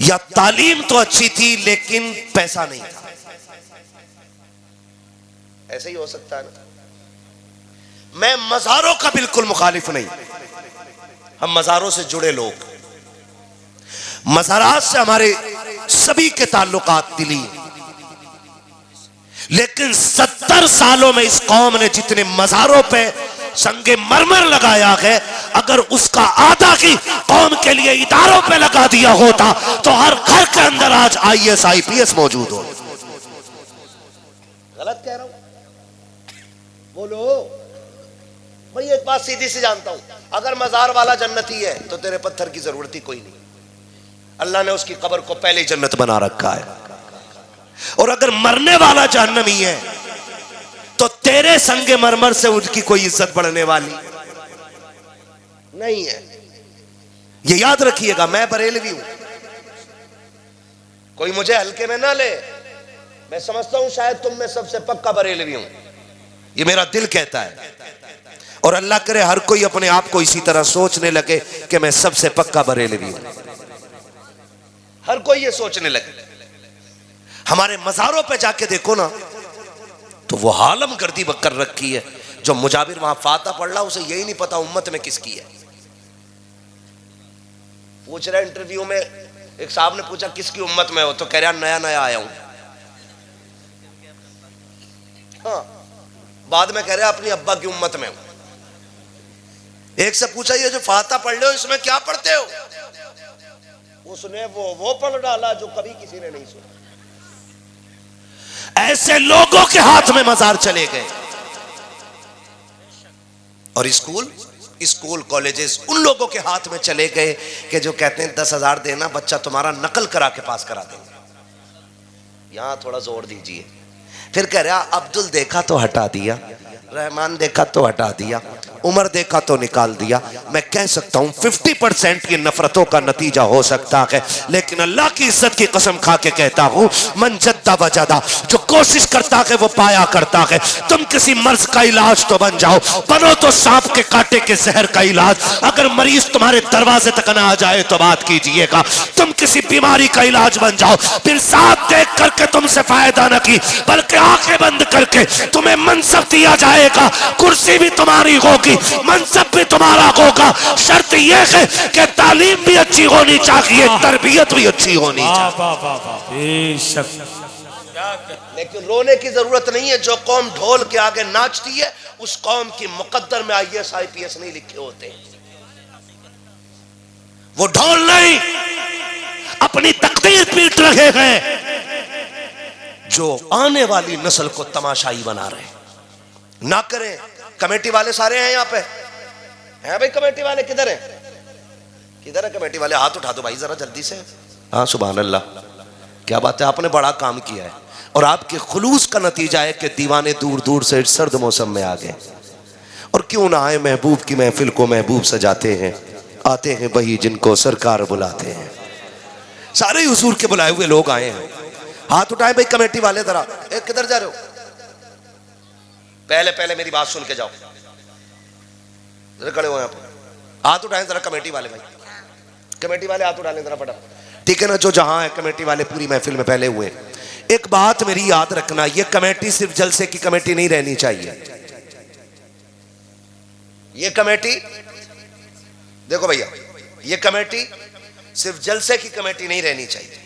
या तालीम तो अच्छी थी लेकिन पैसा नहीं था। ऐसे ही हो सकता है ना। मैं मज़ारों का बिल्कुल मुखालिफ नहीं, हम मज़ारों से जुड़े लोग, मज़ारात से हमारे सभी के ताल्लुकात दिली, लेकिन 70 सालों में इस कौम ने जितने मज़ारों पे संगे मरमर लगाया है, अगर उसका आधा की कौम के लिए इदारों पे लगा दिया होता तो हर घर के अंदर आज आईएएस आईपीएस मौजूद हो। गलत कह रहा हूं? बोलो भाई। एक बात सीधी सी जानता हूं, अगर मजार वाला जन्नती है तो तेरे पत्थर की जरूरत ही कोई नहीं। अल्लाह ने उसकी कब्र को पहले ही जन्नत बना रखा है। और अगर मरने वाला जहन्नमी है तो तेरे संगे मरमर से उनकी कोई इज्जत बढ़ने वाली नहीं है। ये याद रखिएगा। मैं बरेलवी हूं, कोई मुझे हल्के में ना ले। मैं समझता हूं शायद तुम में सबसे पक्का बरेलवी हूं, ये मेरा दिल कहता है। और अल्लाह करे हर कोई अपने आप को इसी तरह सोचने लगे कि मैं सबसे पक्का बरेलवी हूं। हर कोई ये सोचने लगे। हमारे मज़ारों पे जाके देखो ना, तो वो हालम गर्दी कर रखी है। जो मुजाबिर वहां फाता पढ़ रहा, उसे यही नहीं पता उम्मत में किसकी है। पूछ रहे इंटरव्यू में, एक साहब ने पूछा किसकी उम्मत में हो, तो कह रहा नया नया आया हूं। हाँ, बाद में कह रहा अपनी अब्बा की उम्मत में हूं। एक से पूछा ये जो फाता पढ़ रहे हो इसमें क्या पढ़ते हो? उसने वो पढ़ डाला जो कभी किसी ने नहीं सुना। ऐसे लोगों के हाथ में मजार चले गए। और स्कूल कॉलेजेस उन लोगों के हाथ में चले गए कि जो कहते हैं 10,000 देना, बच्चा तुम्हारा नकल करा के पास करा देंगे। यहां थोड़ा जोर दीजिए। फिर कह रहा अब्दुल देखा तो हटा दिया, रहमान देखा तो हटा दिया, उमर देखा तो निकाल दिया। मैं कह सकता हूं 50% की नफरतों का नतीजा हो सकता है, लेकिन अल्लाह की इज्जत की कसम खा के कहता हूं, मन जद्दा वजदा, जो कोशिश करता है वो पाया करता है। तुम किसी मर्ज का इलाज तो बन जाओ, बनो तो सांप के कांटे के जहर का इलाज। अगर मरीज तुम्हारे दरवाजे तक ना आ जाए तो बात कीजिएगा। तुम किसी बीमारी का इलाज बन जाओ, फिर साथ देख करके तुमसे फायदा न की, बल्कि आंखें बंद करके तुम्हें मनसब दिया जाएगा। कुर्सी भी तुम्हारी होगी, मनसब भी तुम्हारा होगा। शर्त यह है कि तालीम भी अच्छी होनी चाहिए, तरबियत भी अच्छी होनी चाहिए। लेकिन रोने की जरूरत नहीं है। जो कौम ढोल के आगे नाचती है, उस कौम की मुकद्दर में आईएएस आईपीएस नहीं लिखे होते। वो ढोल नहीं, अपनी तकदीर पीट रहे हैं जो आने वाली नस्ल को तमाशाई बना रहे। ना करें कमेटी वाले सारे हैं यहाँ पे? हैं भाई कमेटी वाले? किधर है, किधर है कमेटी वाले? हाथ उठा दो भाई जरा जल्दी से। हाँ सुभान अल्लाह, क्या बात है, आपने बड़ा काम किया है। और आपके खुलूस का नतीजा है कि दीवाने दूर दूर से सर्द मौसम में आ गए। और क्यों ना आए, महबूब की महफिल को महबूब सजाते हैं, आते हैं वही जिनको सरकार बुलाते हैं। सारे हुजूर के बुलाए हुए लोग आए हैं। हाथ उठाए भाई कमेटी वाले जरा। एक किधर जा रहे हो? पहले पहले मेरी बात सुन के जाओ, जरा खड़े हो यहाँ पर। हाथ उठाए जरा कमेटी वाले, भाई कमेटी वाले हाथ उठा लें जरा फटाफट, ठीक है ना? जो जहां है कमेटी वाले पूरी महफिल में पहले हुए। एक बात मेरी याद रखना, ये कमेटी सिर्फ जलसे की कमेटी नहीं रहनी चाहिए। ये कमेटी देखो भैया, ये कमेटी सिर्फ जलसे की कमेटी नहीं रहनी चाहिए।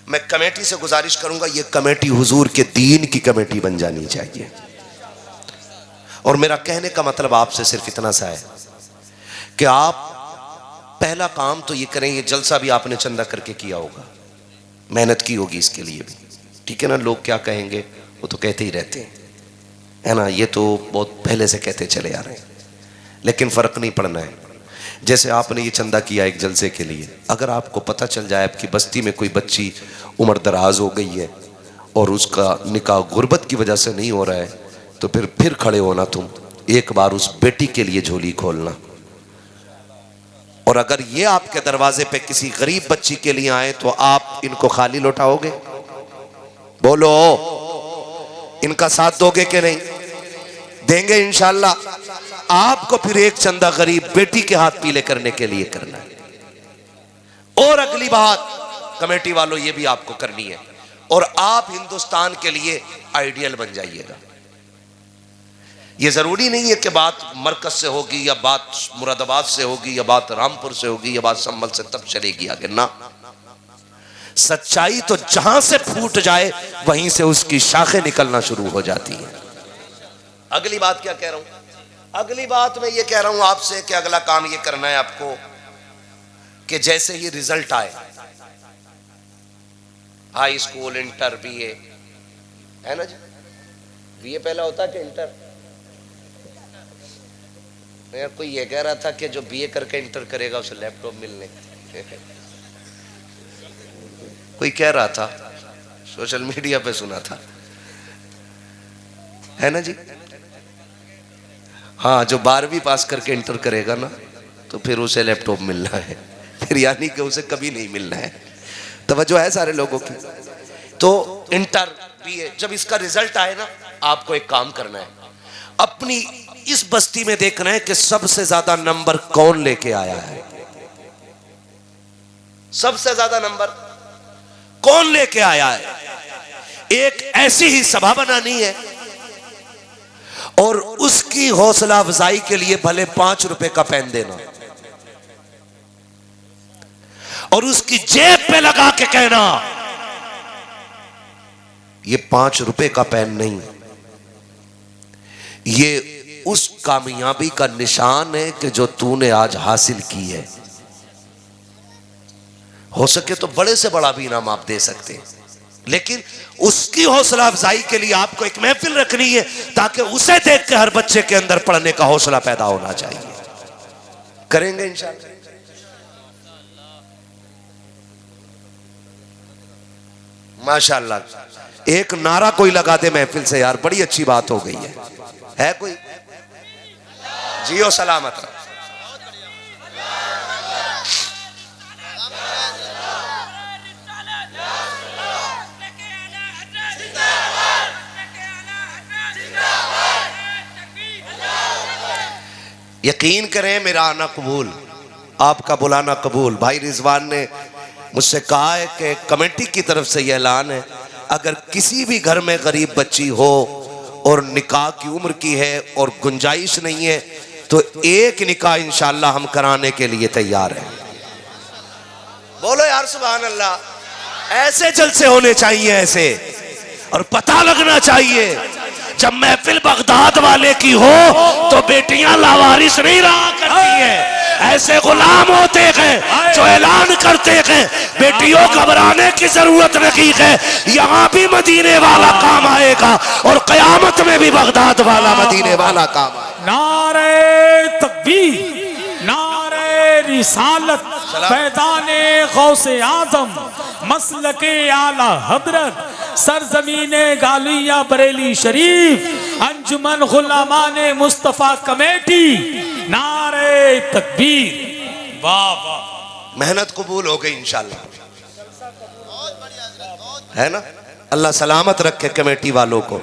मैं कमेटी से गुजारिश करूंगा, ये कमेटी हुजूर के दीन की कमेटी बन जानी चाहिए। और मेरा कहने का मतलब आपसे सिर्फ इतना सा है कि आप पहला काम तो ये करें, ये जलसा भी आपने चंदा करके किया होगा, मेहनत की होगी इसके लिए भी, ठीक है ना? लोग क्या कहेंगे वो तो कहते ही रहते हैं, है ना? ये तो बहुत पहले से कहते चले आ रहे हैं, लेकिन फ़र्क नहीं पड़ना है। जैसे आपने ये चंदा किया एक जलसे के लिए, अगर आपको पता चल जाए आपकी बस्ती में कोई बच्ची उम्र दराज हो गई है और उसका निकाह गुर्बत की वजह से नहीं हो रहा है, तो फिर खड़े होना, तुम एक बार उस बेटी के लिए झोली खोलना। और अगर ये आपके दरवाजे पे किसी गरीब बच्ची के लिए आए तो आप इनको खाली लौटाओगे? बोलो, इनका साथ दोगे कि नहीं? देंगे इंशाल्लाह। आपको फिर एक चंदा गरीब बेटी के हाथ पीले करने के लिए करना है। और अगली बात कमेटी वालों, ये भी आपको करनी है, और आप हिंदुस्तान के लिए आइडियल बन जाइएगा। ये जरूरी नहीं है कि बात मरकज से होगी या बात मुरादाबाद से होगी या बात रामपुर से होगी या बात संभल से तब चलेगी आगे ना। सच्चाई तो जहां से फूट जाए वहीं से उसकी शाखें निकलना शुरू हो जाती है। अगली बात क्या कह रहा हूं? अगली बात मैं ये कह रहा हूं आपसे कि अगला काम ये करना है आपको कि जैसे ही रिजल्ट आए, हाई स्कूल, इंटर, बीए, है ना जी? बीए पहला होता है कि इंटर? यार कोई ये कह रहा था कि जो बीए करके इंटर करेगा उसे लैपटॉप मिलने कोई कह रहा था, सोशल मीडिया पे सुना था, है ना जी? हाँ, जो 12वीं पास करके इंटर करेगा ना तो फिर उसे लैपटॉप मिलना है, फिर यानी कि उसे कभी नहीं मिलना है। तवज्जो है सारे लोगों की? तो इंटर, बीए, जब इसका रिजल्ट आए ना, आपको एक काम करना है, अपनी इस बस्ती में देखना है कि सबसे ज्यादा नंबर कौन लेके आया है। सबसे ज्यादा नंबर कौन लेके आया है। एक ऐसी ही सभा बनानी है और उसकी हौसला अफजाई के लिए भले 5 रुपए का पेन देना और उसकी जेब पे लगा के कहना, ये 5 रुपए का पेन नहीं, ये उस कामयाबी का निशान है कि जो तूने आज हासिल की है। हो सके तो बड़े से बड़ा भी इनाम आप दे सकते हैं, लेकिन उसकी हौसला अफजाई के लिए आपको एक महफिल रखनी है ताकि उसे देख के हर बच्चे के अंदर पढ़ने का हौसला पैदा होना चाहिए। करेंगे इंशाअल्लाह। माशाअल्लाह, एक नारा कोई लगा दे महफिल से, यार बड़ी अच्छी बात हो गई है कोई? जियो सलामत। यकीन करें मेरा आना कबूल, आपका बुलाना कबूल। भाई रिजवान ने मुझसे कहा है कि कमेटी की तरफ से यह ऐलान है, अगर किसी भी घर में गरीब बच्ची हो और निकाह की उम्र की है और गुंजाइश नहीं है तो एक निकाह इंशाअल्लाह हम कराने के लिए तैयार हैं। बोलो यार सुभान अल्लाह। ऐसे जलसे होने चाहिए ऐसे, और पता लगना चाहिए जब महफिल बगदाद वाले की हो तो बेटियां लावारिस नहीं रहा करती हैं, ऐसे गुलाम होते हैं जो ऐलान करते हैं बेटियों घबराने की जरूरत नहीं है, यहाँ भी मदीने वाला काम आएगा और कयामत में भी बगदाद वाला मदीने वाला काम आएगा। नारे तकबीर, नारे रिसालत, पैदाने गौसे आजम, मसलके आला हजरत, सरजमीने गालिया बरेली शरीफ, अंजुमन गुलामाने मुस्तफा कमेटी, नारे तकबीर। वाह वाह, मेहनत कबूल हो गई इंशाल्लाह, है ना। अल्लाह सलामत रखे कमेटी वालों को।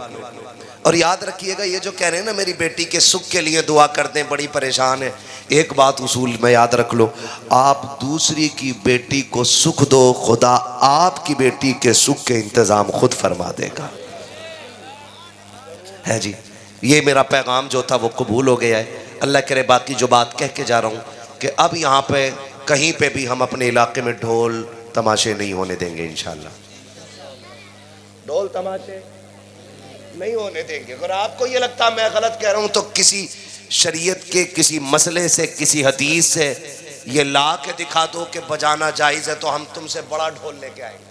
और याद रखिएगा ये जो कह रहे हैं ना मेरी बेटी के सुख के लिए दुआ कर दें, बड़ी परेशान है, एक बात उसूल में याद रख लो, आप दूसरी की बेटी को सुख दो, खुदा आपकी बेटी के सुख के इंतजाम खुद फरमा देगा। है जी, ये मेरा पैगाम जो था वो कबूल हो गया है। अल्लाह करे बाकी जो बात कह के जा रहा हूँ कि अब यहाँ पे कहीं पे भी हम अपने इलाके में ढोल तमाशे नहीं होने देंगे इंशाल्लाह। ढोल तमाशे नहीं होने देंगे। अगर आपको ये लगता मैं गलत कह रहा हूं तो किसी शरीयत के किसी मसले से, किसी हदीस से ये ला के दिखा दो कि बजाना जायज है, तो हम तुमसे बड़ा ढोल लेके आएंगे।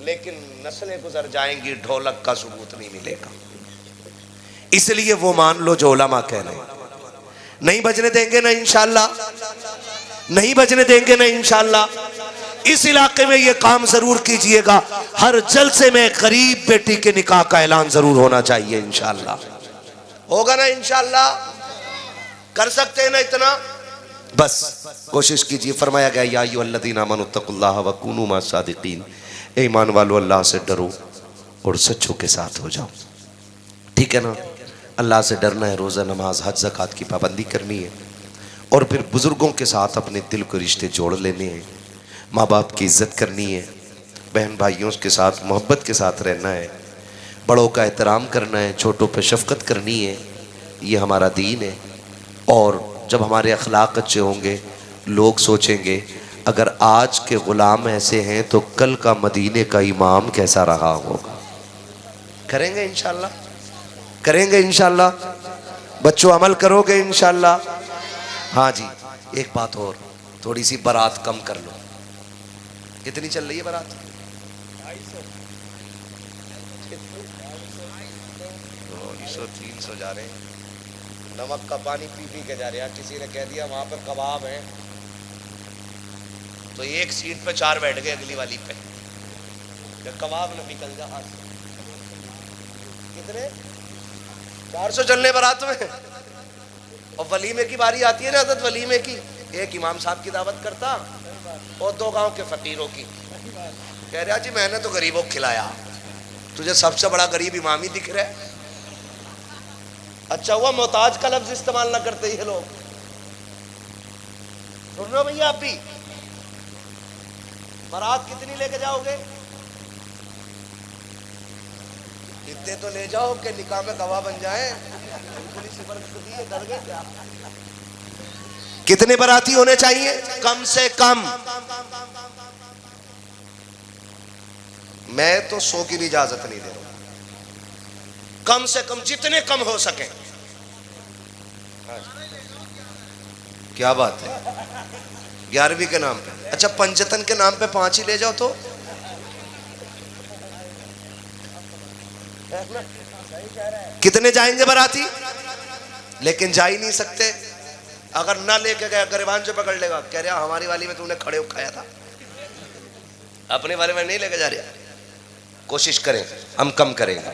लेकिन नस्लें गुजर जाएंगी, ढोलक का सबूत नहीं मिलेगा। इसलिए वो मान लो जो उलमा कह रहे हैं, नहीं बजने देंगे ना इंशाल्लाह, नहीं बजने देंगे ना इंशाल्लाह। इस इलाके में ये काम जरूर कीजिएगा, हर जलसे में गरीब बेटी के निकाह का ऐलान जरूर होना चाहिए इंशाल्लाह। होगा ना इंशाल्लाह, कर सकते हैं ना इतना, बस कोशिश कीजिए। फरमाया गया या अय्युहल्लज़ीना आमनुत्तकुल्लाह व कूनू मअस सादिकीन, ए ईमान वालों अल्लाह से डरो और सच्चों के साथ हो जाओ। ठीक है ना, अल्लाह से डरना है, रोज़ा नमाज हज ज़कात की पाबंदी करनी है, और फिर बुजुर्गों के साथ अपने दिल को रिश्ते जोड़ लेने हैं, माँ बाप की इज़्ज़त करनी है, बहन भाइयों के साथ मोहब्बत के साथ रहना है, बड़ों का एहतराम करना है, छोटों पर शफ़क़त करनी है, ये हमारा दीन है। और जब हमारे अखलाक अच्छे होंगे, लोग सोचेंगे अगर आज के ग़ुलाम ऐसे हैं तो कल का मदीने का इमाम कैसा रहा होगा। करेंगे इंशाल्लाह, करेंगे इंशाल्लाह, बच्चों अमल करोगे इंशाल्लाह। हाँ जी, एक बात और, थोड़ी सी बारात कम कर लो। कितनी चल रही है बारात? 250-300 जा रहे हैं। नमक का पानी पी पी के जा रहे हैं। किसी ने कह दिया वहां पर कबाब है, तो एक सीट पे 4 बैठ गए, अगली वाली पे कबाब न निकल जा हाथ से। कितने 400 चलने बारात में। और वलीमे की बारी आती है ना, हज़रत वलीमे की, एक इमाम साहब की दावत करता और 2 गांव के फकीरों की। कह रहा जी मैंने तो गरीबों को खिलाया, तुझे सबसे बड़ा गरीब इमाम ही दिख रहा है। अच्छा हुआ मोहताज का लफ्ज इस्तेमाल ना करते ये लोग। सुन रहे हो भैया? आप भी बारात कितनी लेके जाओगे? इतने तो ले जाओ कि निकाह में गवाह बन जाए। डर गए क्या? कितने बाराती होने चाहिए? कम से कम, मैं तो 100 की भी इजाजत नहीं दे रहा, कम से कम जितने कम हो सके। क्या बात है, 11वीं के नाम पे। अच्छा, पंचतन के नाम पे 5 ही ले जाओ तो कितने जाएंगे बाराती? लेकिन जा ही नहीं सकते। अगर ना लेके गया गरिबान से पकड़ लेगा, कह रहा हमारी वाली में तुमने खड़े खाया था, अपने वाले में नहीं लेके जा रहा। कोशिश करें, हम कम करेंगे,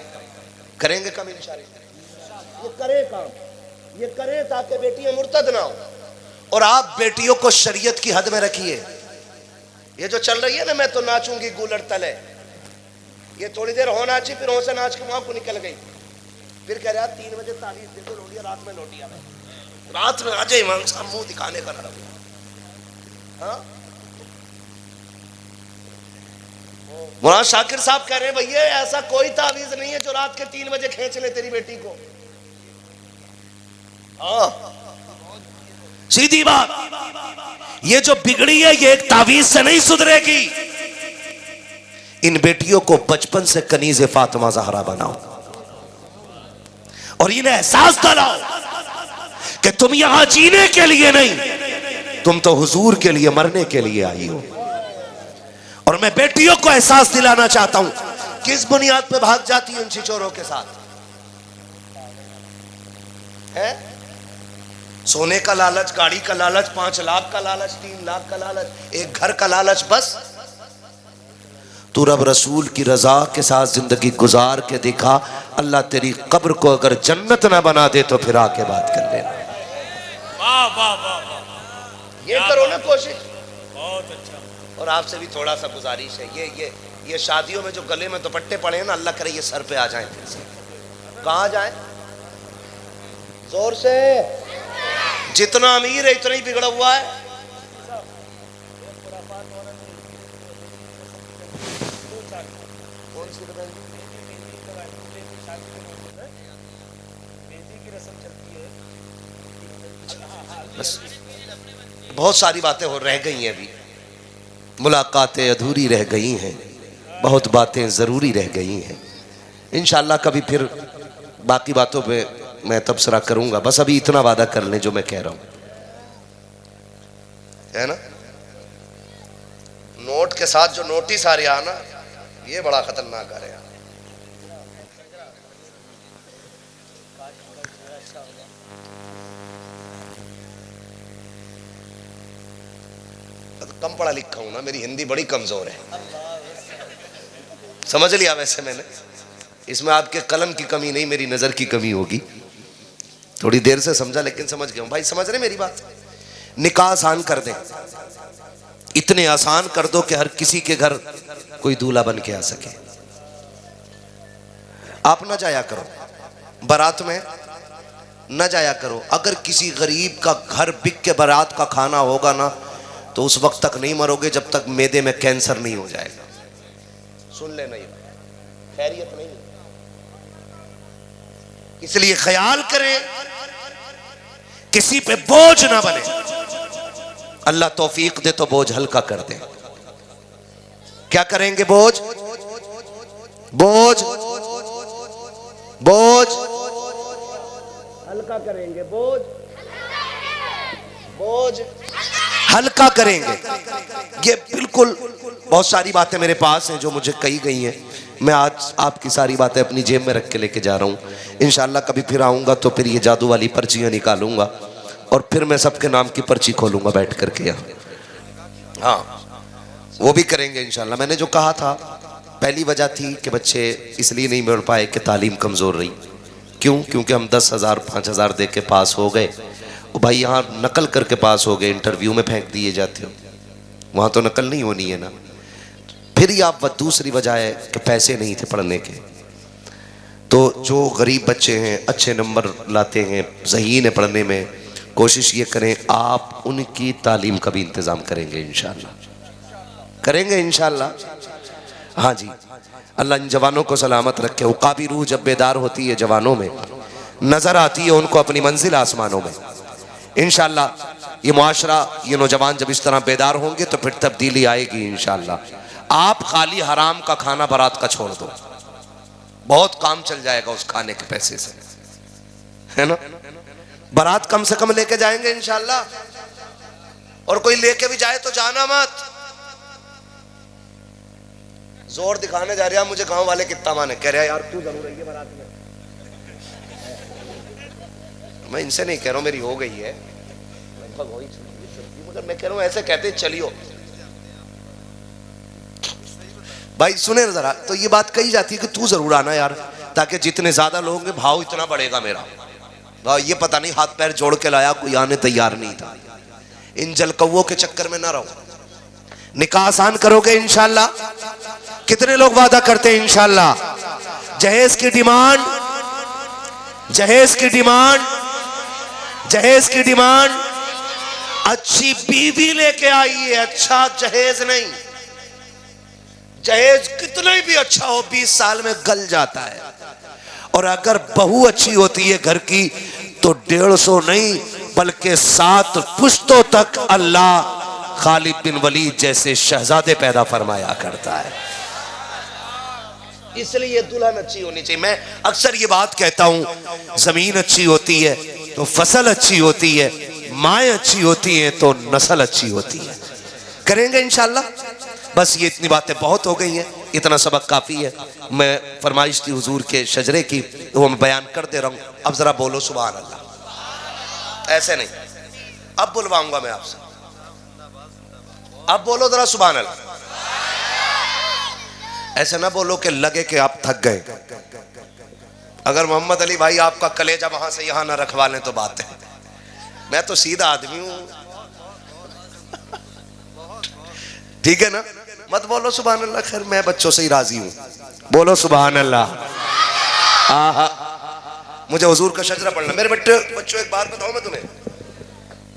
करेंगे कम इंशाअल्लाह। ये करे काम, ये करे ताकि बेटियां मुर्तद ना हो। और आप बेटियों को शरीयत की हद में रखिए। ये जो चल रही है ना, मैं तो नाचूंगी गूलर तले, ये थोड़ी देर हो नाची, फिर हो से नाच के वहां को निकल गई, फिर कह रहा 3 बजे तालीस दे दो, लोटिया रात में लोटिया में, रात में आ जाए इमाम साहब मुंह दिखाने का ना। हाँ, मौलाना शाकिर साहब कह रहे हैं भैया ऐसा कोई तावीज नहीं है जो रात के 3 बजे खींच ले तेरी बेटी को। हाँ, सीधी बात, ये जो बिगड़ी है ये एक तावीज से नहीं सुधरेगी। इन बेटियों को बचपन से कनीज़े फातिमा ज़हरा बनाओ और इन्हें एहसास दिलाओ कि तुम यहां जीने के लिए नहीं, तुम तो हुजूर के लिए मरने के लिए आई हो। और मैं बेटियों को एहसास दिलाना चाहता हूं, किस बुनियाद पे भाग जाती है उन छिचोरों के साथ? है सोने का लालच, गाड़ी का लालच, 5 लाख का लालच, 3 लाख का लालच, एक घर का लालच। बस तू रब रसूल की रजा के साथ जिंदगी गुजार के दिखा, अल्लाह तेरी कब्र को अगर जन्नत ना बना दे तो फिर आके बात कर लेना। वाह वाह वाह, ये करो ना कोशिश। बहुत अच्छा। और आपसे भी थोड़ा सा गुजारिश है, ये शादियों में जो गले में दुपट्टे पड़े हैं ना, अल्लाह करे ये सर पे आ जाए फिर से। कहाँ जाए? जोर से। जितना अमीर है इतना ही बिगड़ा हुआ है। कौन सी बस बहुत सारी बातें हो रह गई हैं, अभी मुलाकातें अधूरी रह गई हैं, बहुत बातें ज़रूरी रह गई हैं। इंशाअल्लाह कभी फिर बाकी बातों पे मैं तबसरा करूंगा। बस अभी इतना वादा कर लें जो मैं कह रहा हूं, है ना। नोट के साथ जो नोटिस आ रहा है ना, ये बड़ा खतरनाक आ रहा है। कम पढ़ा लिखा हूं ना, मेरी हिंदी बड़ी कमजोर है, समझ लिया। वैसे मैंने इसमें आपके कलम की कमी नहीं, मेरी नजर की कमी होगी। थोड़ी देर से समझा लेकिन समझ गया हूं। भाई समझ रहे मेरी बात? निकाह आसान कर दें, इतने आसान कर दो कि हर किसी के घर कोई दूल्हा बन के आ सके। आप न जाया करो बारात में, न जाया करो। अगर किसी गरीब का घर बिक के बारात का खाना होगा ना, तो उस वक्त तक नहीं मरोगे जब तक मैदे में कैंसर नहीं हो जाएगा। सुन लेना, ये खैरियत नहीं है, इसलिए ख्याल करें किसी पे बोझ ना बने। अल्लाह तौफीक दे तो बोझ हल्का कर दे। क्या करेंगे? बोझ बोझ बोझ हल्का करेंगे, बोझ बोझ हल्का करेंगे। ये बिल्कुल बहुत सारी बातें मेरे पास हैं जो मुझे कही गई हैं। मैं आज आपकी सारी बातें अपनी जेब में रख के लेके जा रहा हूँ। इंशाअल्लाह कभी फिर आऊँगा तो फिर ये जादू वाली पर्चियाँ निकालूंगा और फिर मैं सबके नाम की पर्ची खोलूंगा बैठ करके यहाँ। हाँ, वो भी करेंगे इंशाअल्लाह। मैंने जो कहा था, पहली वजह थी कि बच्चे इसलिए नहीं मिल पाए कि तालीम कमज़ोर रही। क्यों? क्योंकि हम 10,000 5,000 दे के पास हो गए। वो भाई यहाँ नकल करके पास हो गए, इंटरव्यू में फेंक दिए जाते हो, वहाँ तो नकल नहीं होनी है ना। फिर ही आप दूसरी वजह है कि पैसे नहीं थे पढ़ने के। तो जो गरीब बच्चे हैं, अच्छे नंबर लाते हैं, ज़हीन है पढ़ने में, कोशिश ये करें आप उनकी तालीम का भी इंतज़ाम करेंगे इंशाअल्लाह। करेंगे इंशाअल्लाह। हाँ जी, अल्लाह इन जवानों को सलामत रखे। उकाबी रूह जब बेदार होती है जवानों में, नज़र आती है उनको अपनी मंजिल आसमानों में। इंशाअल्लाह ये मुआशरा, ये नौजवान जब इस तरह बेदार होंगे तो फिर तब्दीली आएगी इंशाअल्लाह। आप खाली हराम का खाना बारात का छोड़ दो, बहुत काम चल जाएगा उस खाने के पैसे से, है ना। बारात कम से कम लेके जाएंगे इंशाअल्लाह, और कोई लेके भी जाए तो जाना मत। जोर दिखाने जा रहा, मुझे गांव वाले कितना माने, कह रहा यार तू जरूर है बारात में। मैं इनसे नहीं कह रहा हूं, मेरी हो गई है लगभग हो ही चुकी, मगर मैं कह रहा हूं ऐसे कहते चलियो। भाई सुने जरा, तो ये बात कही जाती है कि तू जरूर आना यार, ताकि जितने ज्यादा लोग होंगे भाव इतना बढ़ेगा मेरा। भाई ये पता नहीं हाथ पैर जोड़ के लाया, कोई आने तैयार नहीं था। इन जलकौओं के चक्कर में ना रहो। निकाह आसान करोगे इंशाअल्लाह? कितने लोग वादा करते हैं इंशाअल्लाह? जहेज की डिमांड, जहेज की डिमांड, जहेज की डिमांड, अच्छी बीवी लेके आइए, अच्छा जहेज नहीं। जहेज कितना भी अच्छा हो 20 साल में गल जाता है, और अगर बहू अच्छी होती है घर की तो 150 नहीं बल्कि 7 पुश्तों तक अल्लाह खालिद बिन वलीद जैसे शहजादे पैदा फरमाया करता है। इसलिए दुल्हन अच्छी होनी चाहिए। मैं अक्सर ये बात कहता हूं, जमीन अच्छी होती है तो फसल अच्छी होती है, माएँ अच्छी होती हैं तो नस्ल अच्छी होती है। करेंगे इंशाल्लाह। बस ये इतनी बातें बहुत हो गई हैं, इतना सबक काफ़ी है। मैं फरमाइश थी हुजूर के शजरे की, वो मैं बयान कर दे रहा हूँ। अब ज़रा बोलो सुभान अल्लाह। ऐसे नहीं, अब बुलवाऊंगा मैं आपसे, अब बोलो ज़रा सुभान अल्लाह। ऐसे ना बोलो कि लगे कि आप थक गए। अगर मोहम्मद अली भाई आपका कलेजा वहां से यहां ना रखवा लें तो बात है। मैं तो सीधा आदमी हूं, ठीक है ना। मत बोलो सुभान अल्लाह। खैर मैं बच्चों से ही राजी हूं, बोलो सुभान अल्लाह। मुझे हुजूर का शजरा पढ़ना। मेरे बच्चों एक बात बताऊं मैं तुम्हें,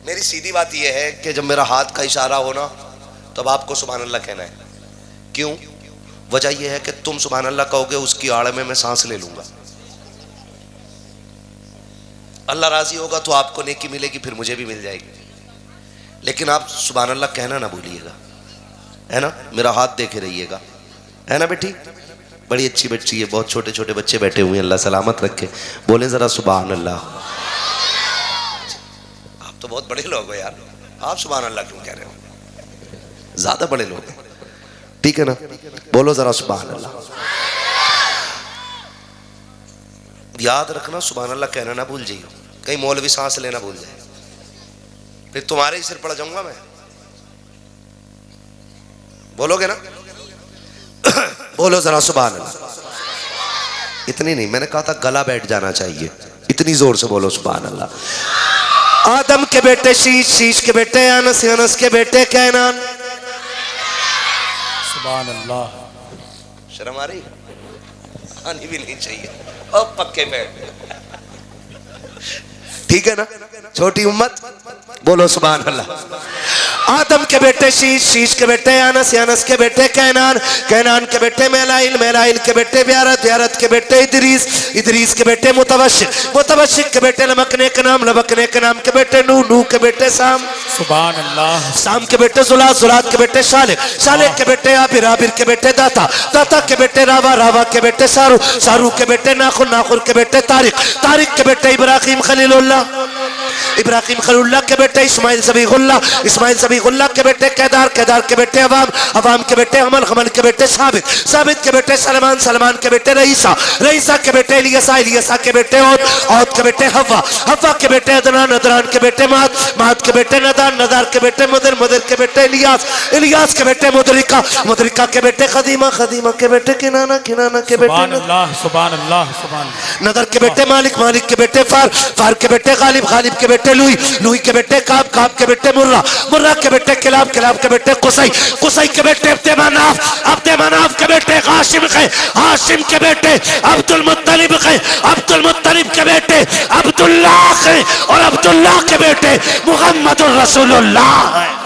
मेरी सीधी बात यह है कि जब मेरा हाथ का इशारा हो ना तब आपको सुभान अल्लाह कहना है। क्यों? वजह यह है कि तुम सुभान अल्लाह कहोगे, उसकी आड़ में मैं सांस ले लूंगा। अल्लाह राजी होगा तो आपको नेकी मिलेगी, फिर मुझे भी मिल जाएगी। लेकिन आप सुभान अल्लाह कहना ना भूलिएगा, है ना। मेरा हाथ देखे रहिएगा, है ना बेटी। बड़ी अच्छी बच्ची है, बहुत छोटे छोटे बच्चे बैठे हुए हैं, अल्लाह सलामत रखे। बोले जरा सुभान अल्लाह। आप तो बहुत बड़े लोग हो यार, आप सुभान अल्लाह क्यों कह रहे हो? ज्यादा बड़े लोग हैं, ठीक है ना। बोलो जरा सुभान अल्लाह। याद रखना सुभान अल्लाह कहना ना भूल जाइए, कहीं मौलवी सांस लेना भूल जाए, फिर तुम्हारे ही सिर पड़ जाऊंगा मैं। बोलोगे ना? बोलो जरा सुभान अल्लाह। इतनी नहीं, मैंने कहा था गला बैठ जाना चाहिए, इतनी जोर से बोलो सुभान अल्लाह। आदम के बेटे शीश, शीश के बेटे अनस, अनस के बेटे कैनान। सुभान अल्लाह। शर्म आ रही? आनी भी नहीं चाहिए। और पक्के बैठ, ठीक है ना। छोटी उम्मत, बोलो सुभान अल्लाह। आदम के बेटे शीश, शीश के बेटे अनस, अनस के बेटे कैनान, कैनान के बेटे मेलाइल, मेलाइल के बेटे ब्यारत, ब्यारत के बेटे इदरीस, इदरीस के बेटे मुतवशिक, मुतवशिक के बेटे लमकने के नाम, लमकने के नाम के बेटे नूह, नूह के बेटे साम, सुभान अल्लाह। साम के बेटे जुलात, जुलात के बेटे शालिक, शालिक के बेटे आबिर, आबिर के बेटे दाता, दाता के बेटे रावा, रावा के बेटे सारू, सारू के बेटे नाखुर, नाखुर के बेटे तारिक, तारिक के बेटे इब्राहिम खलीलुल्लाह, इब्राहिम खलीलुल्लाह के बेटे इस्माइल सबीगुल्लाह, इस्माइल सबीगुल्लाह के बेटे केदार, केदार के बेटे अवाम, अवाम के बेटे अमल, अमल के बेटे साबित, साबित के बेटे सलमान, सलमान के बेटे रईसा, रईसा के बेटे इलियसा, इलियसा के बेटे औद, औद के बेटे हवा, हवा के बेटे अदनान, अदनान के बेटे माद, माद के बेटे नदार, नदार के बेटे मुदर, मुदर के बेटे इलियास, इलियास के बेटे मुदरिका, मुदरिका के बेटे खदीमा, खदीमा के बेटे किनाना, किनाना के बेटे सुभान अल्लाह, सुभान अल्लाह, सुभान। नदर के बेटे मालिक, मालिक के बेटे फार, फार के बेटे गालिब, गालिब के बेटे लुई, लुई के बेटे काब, काब के बेटे मुर्रा, मुर्रा के बेटे किलाब, किलाब के बेटे कुसई, कुसई के बेटे अब्दे मनाफ, अब्दे मनाफ के बेटे हाशिम के, हाशिम के बेटे अब्दुल मुत्तलिब के, अब्दुल मुत्तलिब के बेटे अब्दुल्लाह के, और अब्दुल्लाह के बेटे मुहम्मदुर रसूलुल्लाह है।